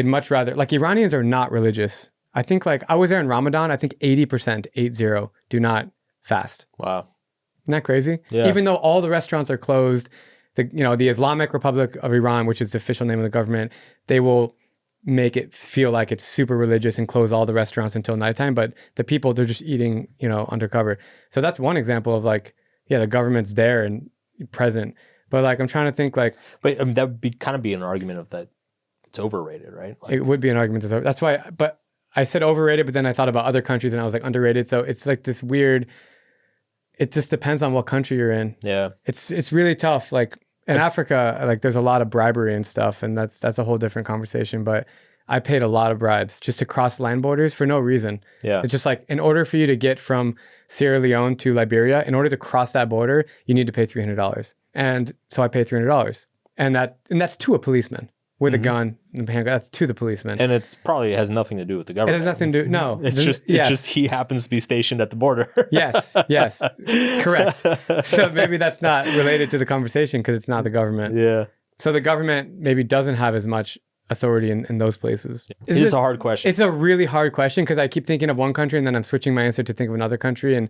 much rather, like Iranians are not religious. I think like I was there in Ramadan, I think 80% do not fast. Wow. Isn't that crazy? Yeah. Even though all the restaurants are closed, the Islamic Republic of Iran, which is the official name of the government, they will make it feel like it's super religious and close all the restaurants until nighttime. But the people, they're just eating, undercover. So that's one example of like, the government's there and present. But like, I'm trying to think like... But that would be kind of be an argument of that it's overrated, right? Like, it would be an argument. That's why, but I said overrated, but then I thought about other countries and I was like underrated. So it's like this weird, it just depends on what country you're in. Yeah. It's really tough. Like in Africa, like there's a lot of bribery and stuff, and that's a whole different conversation. But I paid a lot of bribes just to cross land borders for no reason. Yeah. It's just like, in order for you to get from Sierra Leone to Liberia, in order to cross that border, you need to pay $300. And so I paid $300. And that's to a policeman. with a gun and handgun. That's to the policeman. And it's probably has nothing to do with the It government. has nothing to do. No, It's just he happens to be stationed at the border. yes, correct. So maybe that's not related to the conversation because it's not the government. Yeah. So the government maybe doesn't have as much authority in those places. It's a hard question. It's a really hard question because I keep thinking of one country and then I'm switching my answer to think of another country. And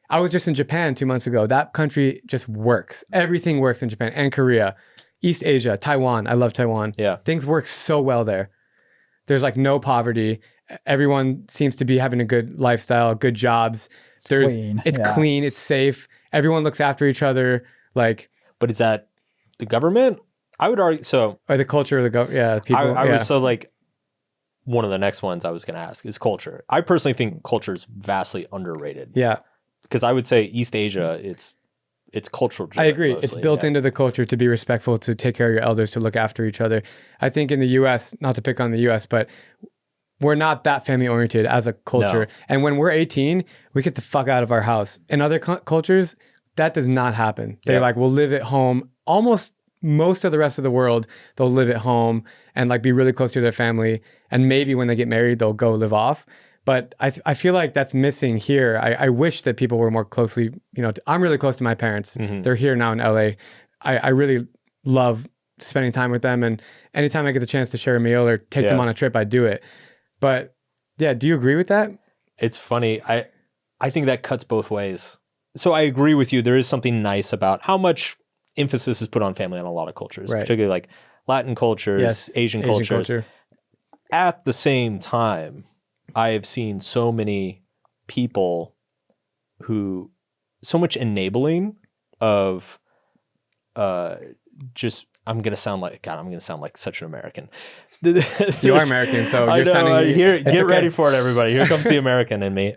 I was just in Japan 2 months ago. That country just works. Everything works in Japan and Korea. East Asia, Taiwan. I love Taiwan. Yeah. Things work so well there. There's like no poverty. Everyone seems to be having a good lifestyle, good jobs. It's clean. It's clean. It's safe. Everyone looks after each other. Like, but is that the government? I would argue so. Or the culture of the government. Yeah, people. I was so like one of the next ones I was going to ask is culture. I personally think culture is vastly underrated. Yeah, because I would say East Asia, it's cultural. I agree. Mostly, it's built into the culture to be respectful, to take care of your elders, to look after each other. I think in the U.S., not to pick on the U.S., but we're not that family oriented as a culture. No. And when we're 18, we get the fuck out of our house. In other cultures, that does not happen. They like will live at home. Almost most of the rest of the world, they'll live at home and like be really close to their family. And maybe when they get married, they'll go live off. But I feel like that's missing here. I wish that people were more closely, I'm really close to my parents. Mm-hmm. They're here now in LA. I really love spending time with them. And anytime I get the chance to share a meal or take them on a trip, I do it. But yeah, do you agree with that? It's funny. I think that cuts both ways. So I agree with you. There is something nice about how much emphasis is put on family in a lot of cultures, particularly like Latin cultures, Asian cultures. Culture. At the same time, I have seen so many people who so much enabling of just I'm gonna sound like such an American. You are American, so you're sounding get ready for it, everybody. Here comes the American in me.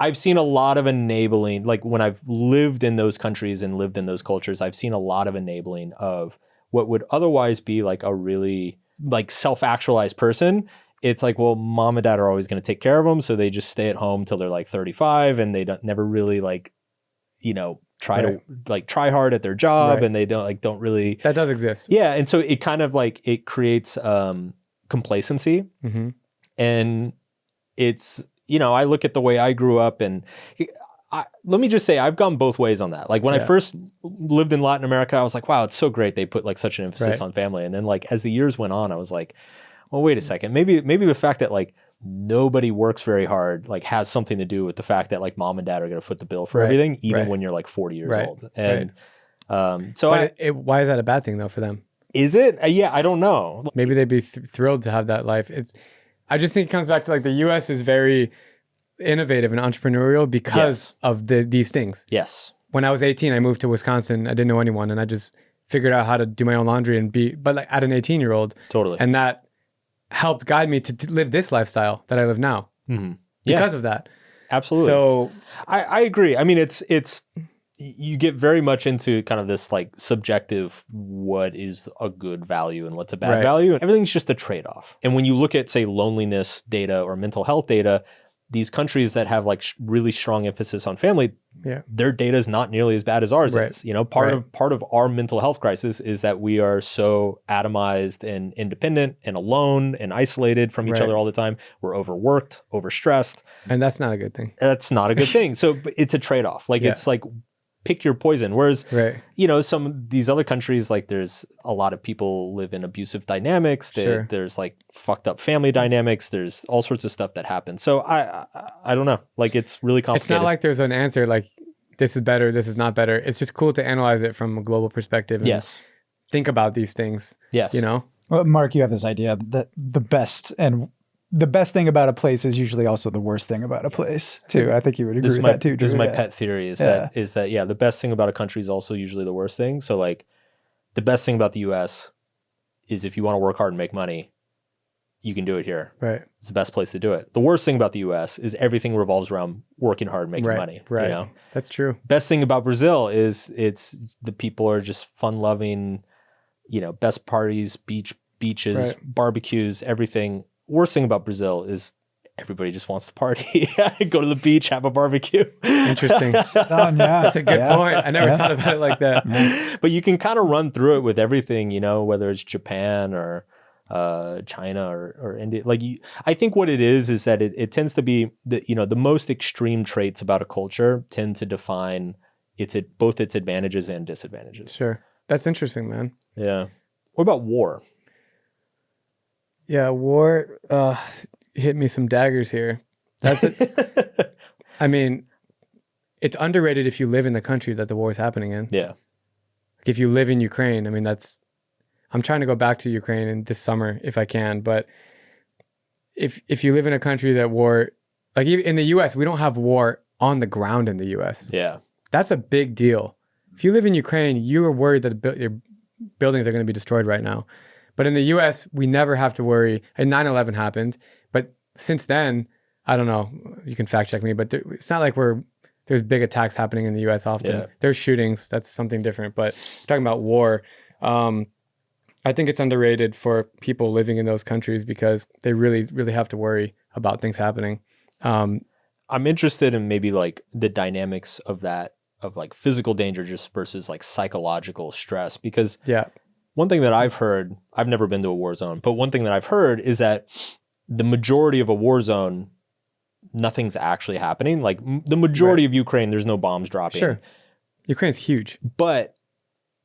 I've seen a lot of enabling, like when I've lived in those countries and lived in those cultures, I've seen a lot of enabling of what would otherwise be like a really like self-actualized person. It's like, well, mom and dad are always going to take care of them. So they just stay at home till they're like 35 and they never really like, try hard at their job and they don't really. That does exist. Yeah. And so it kind of like, it creates complacency and it's, I look at the way I grew up and let me just say, I've gone both ways on that. Like when I first lived in Latin America, I was like, wow, it's so great. They put like such an emphasis on family. And then like, as the years went on, I was like, well, wait a second. Maybe the fact that like nobody works very hard like has something to do with the fact that like mom and dad are going to foot the bill for everything, even when you're like 40 years old. And so why is that a bad thing though for them? Is it? Yeah, I don't know. Maybe they'd be thrilled to have that life. I just think it comes back to like the U.S. is very innovative and entrepreneurial because of these things. Yes. When I was 18, I moved to Wisconsin. I didn't know anyone, and I just figured out how to do my own laundry but like at an 18-year-old. Totally. And that helped guide me to live this lifestyle that I live now because of that. Absolutely. So I agree. I mean, it's you get very much into kind of this like subjective, what is a good value and what's a bad value. And everything's just a trade-off. And when you look at say loneliness data or mental health data, these countries that have like really strong emphasis on family, their data is not nearly as bad as ours is. Part of our mental health crisis is that we are so atomized and independent and alone and isolated from each other all the time. We're overworked, overstressed. And that's not a good thing. That's not a good thing. So it's a trade-off. Like it's like pick your poison. Whereas, some of these other countries, like there's a lot of people live in abusive dynamics. There's like fucked up family dynamics. There's all sorts of stuff that happens. So I don't know. Like it's really complicated. It's not like there's an answer like this is better, this is not better. It's just cool to analyze it from a global perspective. And think about these things. Yes. Well, Mark, you have this idea that the best thing about a place is usually also the worst thing about a place too. I think you would agree with that too, Drew. This is my pet theory is that the best thing about a country is also usually the worst thing. So like the best thing about the US is if you want to work hard and make money, you can do it here. Right. It's the best place to do it. The worst thing about the US is everything revolves around working hard and making money. Right. That's true. Best thing about Brazil is it's the people are just fun loving, best parties, beaches, barbecues, everything. Worst thing about Brazil is everybody just wants to party. Go to the beach, have a barbecue. Interesting. That's a good point. I never thought about it like that. But you can kind of run through it with everything, whether it's Japan or China or India. Like, I think what it is that it tends to be the most extreme traits about a culture tend to define both its advantages and disadvantages. Sure. That's interesting, man. Yeah. What about war? Yeah, war hit me some daggers here. That's it. I mean, it's underrated if you live in the country that the war is happening in. Yeah. Like if you live in Ukraine, I mean, I'm trying to go back to Ukraine this summer if I can, but if you live in a country that war, like even in the US, we don't have war on the ground in the US. Yeah. That's a big deal. If you live in Ukraine, you are worried that your buildings are going to be destroyed right now. But in the US, we never have to worry. And 9/11 happened. But since then, I don't know, you can fact check me, but it's not like there's big attacks happening in the US often. Yeah. There's shootings. That's something different. But talking about war, I think it's underrated for people living in those countries because they really, really have to worry about things happening. I'm interested in maybe like the dynamics of that, of like physical danger just versus like psychological stress. Because one thing that I've heard, I've never been to a war zone, but one thing that I've heard is that the majority of a war zone, nothing's actually happening. Like the majority of Ukraine, there's no bombs dropping. Sure. Ukraine's huge. But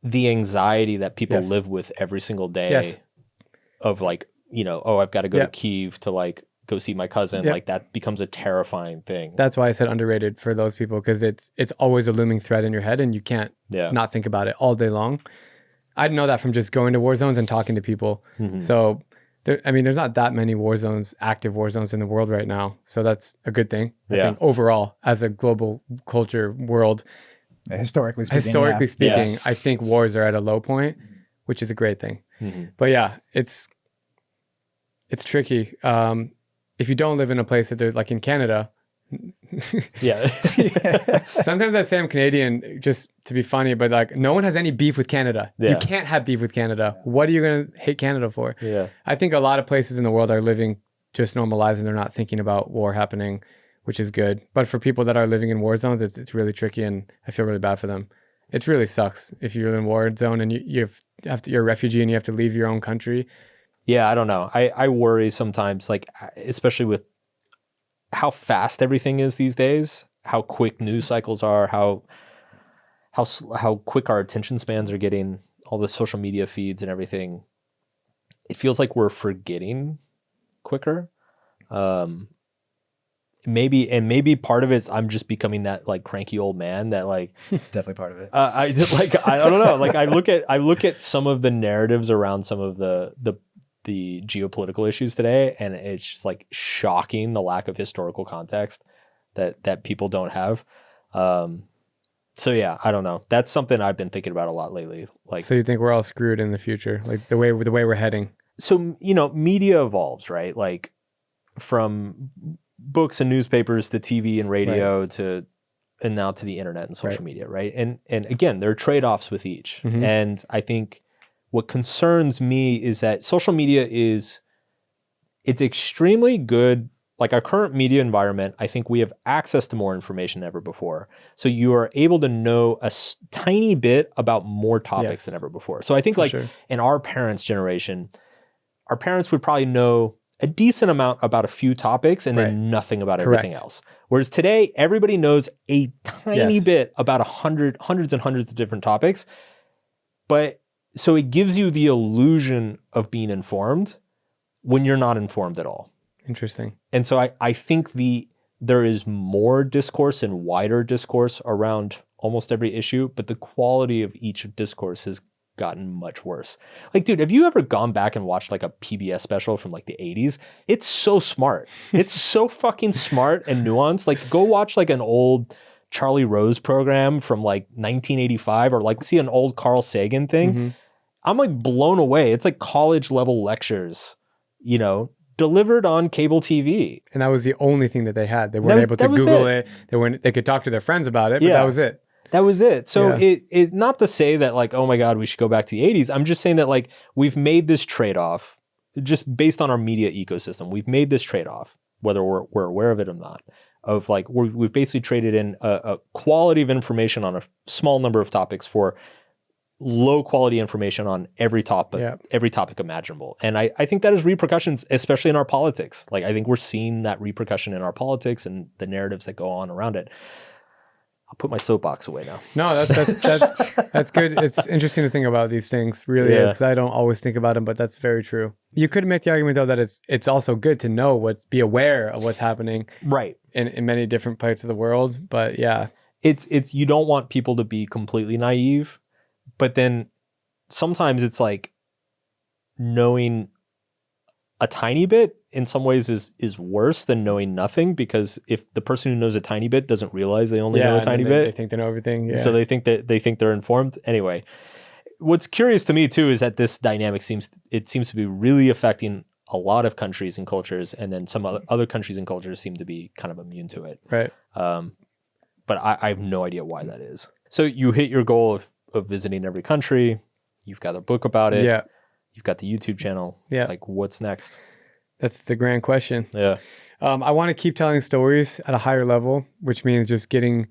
the anxiety that people live with every single day of like, I've got to go to Kyiv to like go see my cousin. Like that becomes a terrifying thing. That's why I said underrated for those people, because it's always a looming threat in your head and you can't not think about it all day long. I know that from just going to war zones and talking to people. Mm-hmm. So there's not that many war zones, active war zones in the world right now. So that's a good thing. I think overall, as a global culture world, historically speaking, I think wars are at a low point, which is a great thing. Mm-hmm. But yeah, it's tricky. If you don't live in a place that there's like in Canada, sometimes I say I'm Canadian just to be funny, but like no one has any beef with Canada. You can't have beef with Canada. What are you going to hate Canada for? I think a lot of places in the world are living just normal lives and they're not thinking about war happening, which is good. But for people that are living in war zones, it's really tricky and I feel really bad for them. It really sucks if you're in a war zone and you're a refugee and you have to leave your own country. Yeah, I don't know. I worry sometimes, like especially with how fast everything is these days, how quick news cycles are, how quick our attention spans are getting, all the social media feeds and everything. It feels like we're forgetting quicker. Maybe part of it's I'm just becoming that like cranky old man that like it's definitely part of it. I don't know. Like I look at some of the narratives around some of the geopolitical issues today, and it's just like shocking the lack of historical context that people don't have. So yeah, I don't know. That's something I've been thinking about a lot lately. Like, so you think we're all screwed in the future, like the way we're heading? So media evolves, right? Like from books and newspapers to TV and radio and now to the internet and social media, right? And again, there are trade-offs with each, and I think what concerns me is that social media it's extremely good. Like our current media environment, I think we have access to more information than ever before. So you are able to know a tiny bit about more topics than ever before. So I think in our parents' generation, our parents would probably know a decent amount about a few topics and then nothing about everything else. Whereas today, everybody knows a tiny bit about hundreds and hundreds of different topics. But so it gives you the illusion of being informed when you're not informed at all. Interesting. And so I think there is more discourse and wider discourse around almost every issue, but the quality of each discourse has gotten much worse. Like, dude, have you ever gone back and watched like a PBS special from like the 80s? It's so smart. It's so fucking smart and nuanced. Like, go watch like an old Charlie Rose program from like 1985 or like see an old Carl Sagan thing. I'm like blown away. It's like college level lectures, delivered on cable TV. And that was the only thing that they had. They weren't able to Google it. They could talk to their friends about it, but that was it. That was it. So it not to say that like, oh my God, we should go back to the 80s. I'm just saying that like we've made this trade-off just based on our media ecosystem. We've made this trade-off, whether we're aware of it or not, of like we've basically traded in a quality of information on a small number of topics for low quality information on every topic imaginable. And I think that has repercussions, especially in our politics. Like, I think we're seeing that repercussion in our politics and the narratives that go on around it. I'll put my soapbox away now. No, that's good. It's interesting to think about these things, really is, because I don't always think about them, but that's very true. You could make the argument though that it's also good to know be aware of what's happening, right, in many different parts of the world. But yeah, it's you don't want people to be completely naive, but then sometimes it's like knowing a tiny bit in some ways is worse than knowing nothing, because if the person who knows a tiny bit doesn't realize they only know a tiny bit, they think they know everything. Yeah. So they think they're informed. Anyway, what's curious to me too is that this dynamic seems to be really affecting a lot of countries and cultures, and then some other countries and cultures seem to be kind of immune to it. Right. But I have no idea why that is. So you hit your goal of visiting every country. You've got a book about it. Yeah. You've got the YouTube channel. Yeah. Like, what's next? That's the grand question. Yeah. I want to keep telling stories at a higher level, which means just getting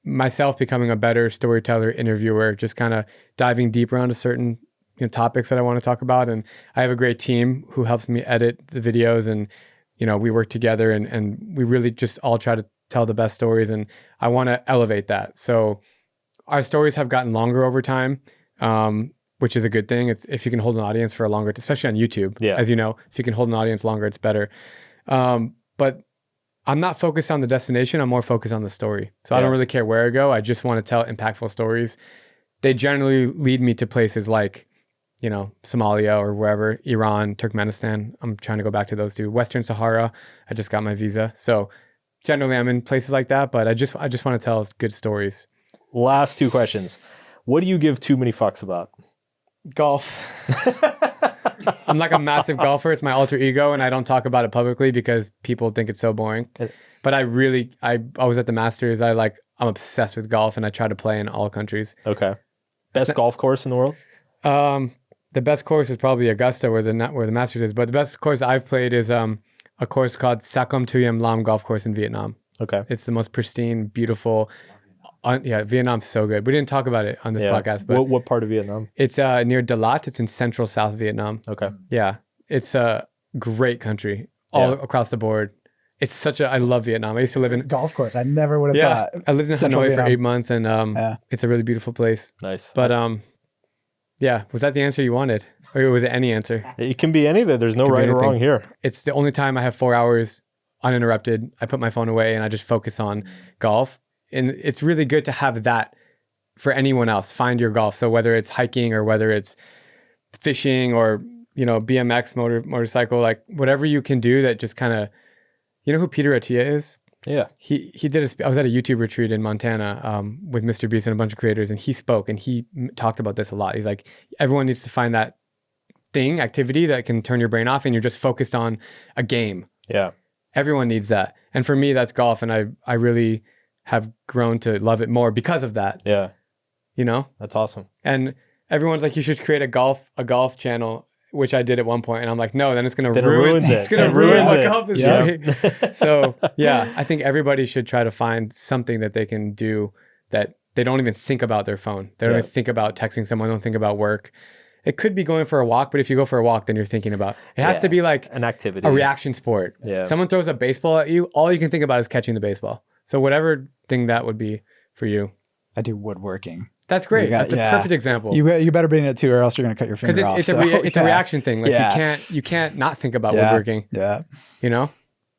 myself becoming a better storyteller, interviewer, just kind of diving deeper onto certain topics that I want to talk about. And I have a great team who helps me edit the videos, and we work together and we really just all try to tell the best stories, and I want to elevate that. So our stories have gotten longer over time. Which is a good thing. It's if you can hold an audience for a longer, especially on YouTube, as you know, if you can hold an audience longer, it's better. But I'm not focused on the destination. I'm more focused on the story. So I don't really care where I go. I just want to tell impactful stories. They generally lead me to places like, Somalia or wherever, Iran, Turkmenistan. I'm trying to go back to those two. Western Sahara. I just got my visa. So generally I'm in places like that, but I just want to tell good stories. Last two questions. What do you give too many fucks about? Golf. I'm like a massive golfer. It's my alter ego, and I don't talk about it publicly because people think it's so boring. But I was at the Masters. I'm obsessed with golf, and I try to play in all countries. Okay. Best golf course in the world? The best course is probably Augusta, where the Masters is. But the best course I've played is a course called Sakom Tuyam Lam Golf Course in Vietnam. Okay. It's the most pristine, beautiful. Vietnam's so good. We didn't talk about it on this podcast, but what part of Vietnam? It's near Dalat. It's in central South Vietnam. Okay. Yeah, it's a great country all across the board. It's I love Vietnam. I used to live in golf course. I never would have thought. I lived in Hanoi for 8 months, and it's a really beautiful place. Nice. But was that the answer you wanted, or was it any answer? It can be anything. There's no right or wrong here. It's the only time I have 4 hours uninterrupted. I put my phone away and I just focus on golf. And it's really good to have that for anyone else. Find your golf. So whether it's hiking or whether it's fishing or, BMX motorcycle, like whatever you can do that just kind of, who Peter Attia is? Yeah. He did I was at a YouTube retreat in Montana with Mr. Beast and a bunch of creators, and he spoke and he talked about this a lot. He's like, everyone needs to find that activity that can turn your brain off and you're just focused on a game. Yeah. Everyone needs that. And for me, that's golf. And I really have grown to love it more because of that. Yeah. That's awesome. And everyone's like, you should create a golf channel, which I did at one point. And I'm like, no, then it's going to ruin it. It's going to ruin what golf is doing. So I think everybody should try to find something that they can do that they don't even think about their phone. They don't even think about texting someone. Don't think about work. It could be going for a walk, but if you go for a walk, then you're thinking about it. Has to be like an activity, a reaction sport. Yeah. Someone throws a baseball at you, all you can think about is catching the baseball. So whatever thing that would be for you. I do woodworking. That's great. That's a perfect example. You better be in it too, or else you're going to cut your finger off. Because it's a reaction thing. Like you can't not think about woodworking. Yeah. I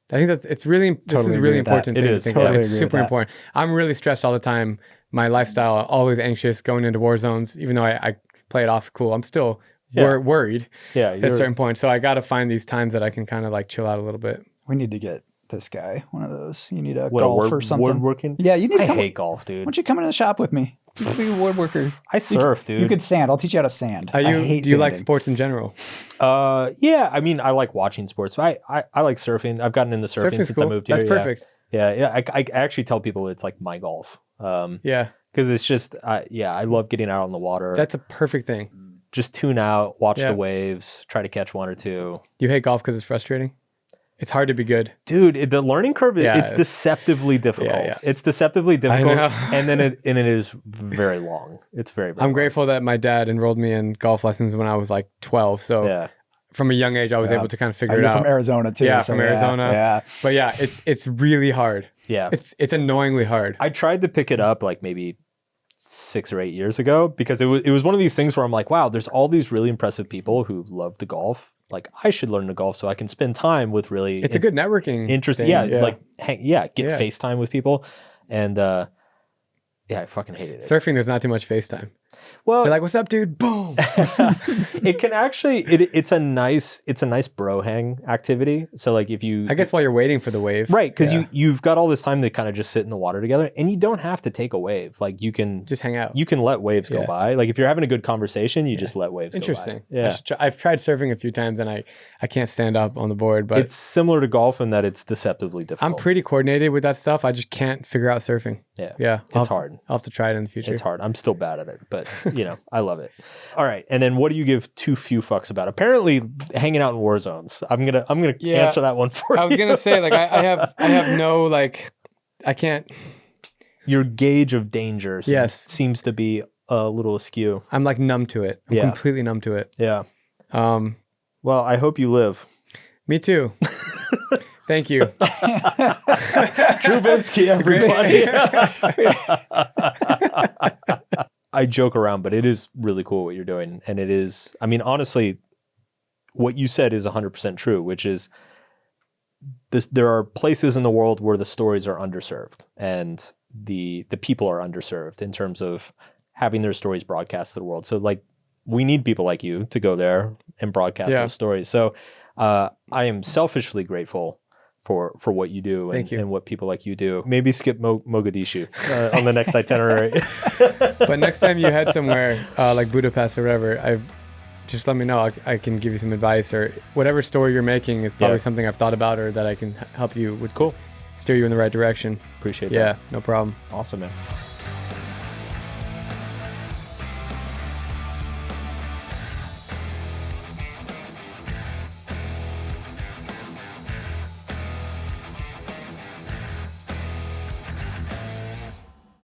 think it's really this is a really important thing to think about. It's super important. I'm really stressed all the time. My lifestyle, always anxious, going into war zones. Even though I play it off cool, I'm still worried at a certain point. So I got to find these times that I can kind of like chill out a little bit. We need to get this guy one of those. You need golf or something. Woodworking? Yeah, you need. I hate golf, dude. Why don't you come in the shop with me? You could be a woodworker. I surf, dude. You could sand. I'll teach you how to sand. Do you like sports in general? Yeah. I mean, I like watching sports. I like surfing. I've gotten into surfing since I moved here. That's perfect. Yeah. I actually tell people it's like my golf. Because it's just, I love getting out on the water. That's a perfect thing. Just tune out, watch the waves, try to catch one or two. You hate golf because it's frustrating? It's hard to be good. Dude, the learning curve, it's deceptively difficult. Yeah. It's deceptively difficult. I know. And then it is very long. It's very, very I'm long. grateful that my dad enrolled me in golf lessons when I was like 12. So from a young age, I was able to kind of figure it out. From Arizona too. Yeah, so from Arizona. Yeah. But yeah, it's really hard. Yeah. It's annoyingly hard. I tried to pick it up like maybe 6 or 8 years ago because it was one of these things where I'm like, wow, there's all these really impressive people who love to golf. Like I should learn to golf so I can spend time with really it's a good networking interesting. thing. Get FaceTime with people. And I fucking hated it. Surfing, there's not too much FaceTime. Well, you're like, what's up, dude? Boom. It can actually it's a nice bro hang activity. So like if you I guess while you're waiting for the wave. Right, because you've got all this time to kind of just sit in the water together and you don't have to take a wave. Like you can just hang out. You can let waves go by. Like if you're having a good conversation, you just let waves go by. Yeah. I've tried surfing a few times and I can't stand up on the board, but it's similar to golf in that it's deceptively difficult. I'm pretty coordinated with that stuff. I just can't figure out surfing. Yeah. It's hard. I'll have to try it in the future. It's hard. I'm still bad at it, but I love it. All right. And then what do you give too few fucks about? Apparently hanging out in war zones. I'm gonna answer that one for you. I was gonna say, like, I have no, like, I can't. Your gauge of danger seems to be a little askew. I'm like numb to it. I'm completely numb to it. Yeah. Well, I hope you live. Me too. Thank you. Drew Binsky, everybody. I joke around, but it is really cool what you're doing. And it is, I mean, honestly, what you said is 100% true, which is there are places in the world where the stories are underserved and the people are underserved in terms of having their stories broadcast to the world. So like, we need people like you to go there and broadcast those stories. So I am selfishly grateful for what you do and what people like you do. Maybe skip Mogadishu on the next itinerary. But next time you head somewhere like Budapest or whatever, just let me know. I can give you some advice, or whatever story you're making is probably something I've thought about or that I can help you with. Cool. Steer you in the right direction. Appreciate that. Yeah, no problem. Awesome, man.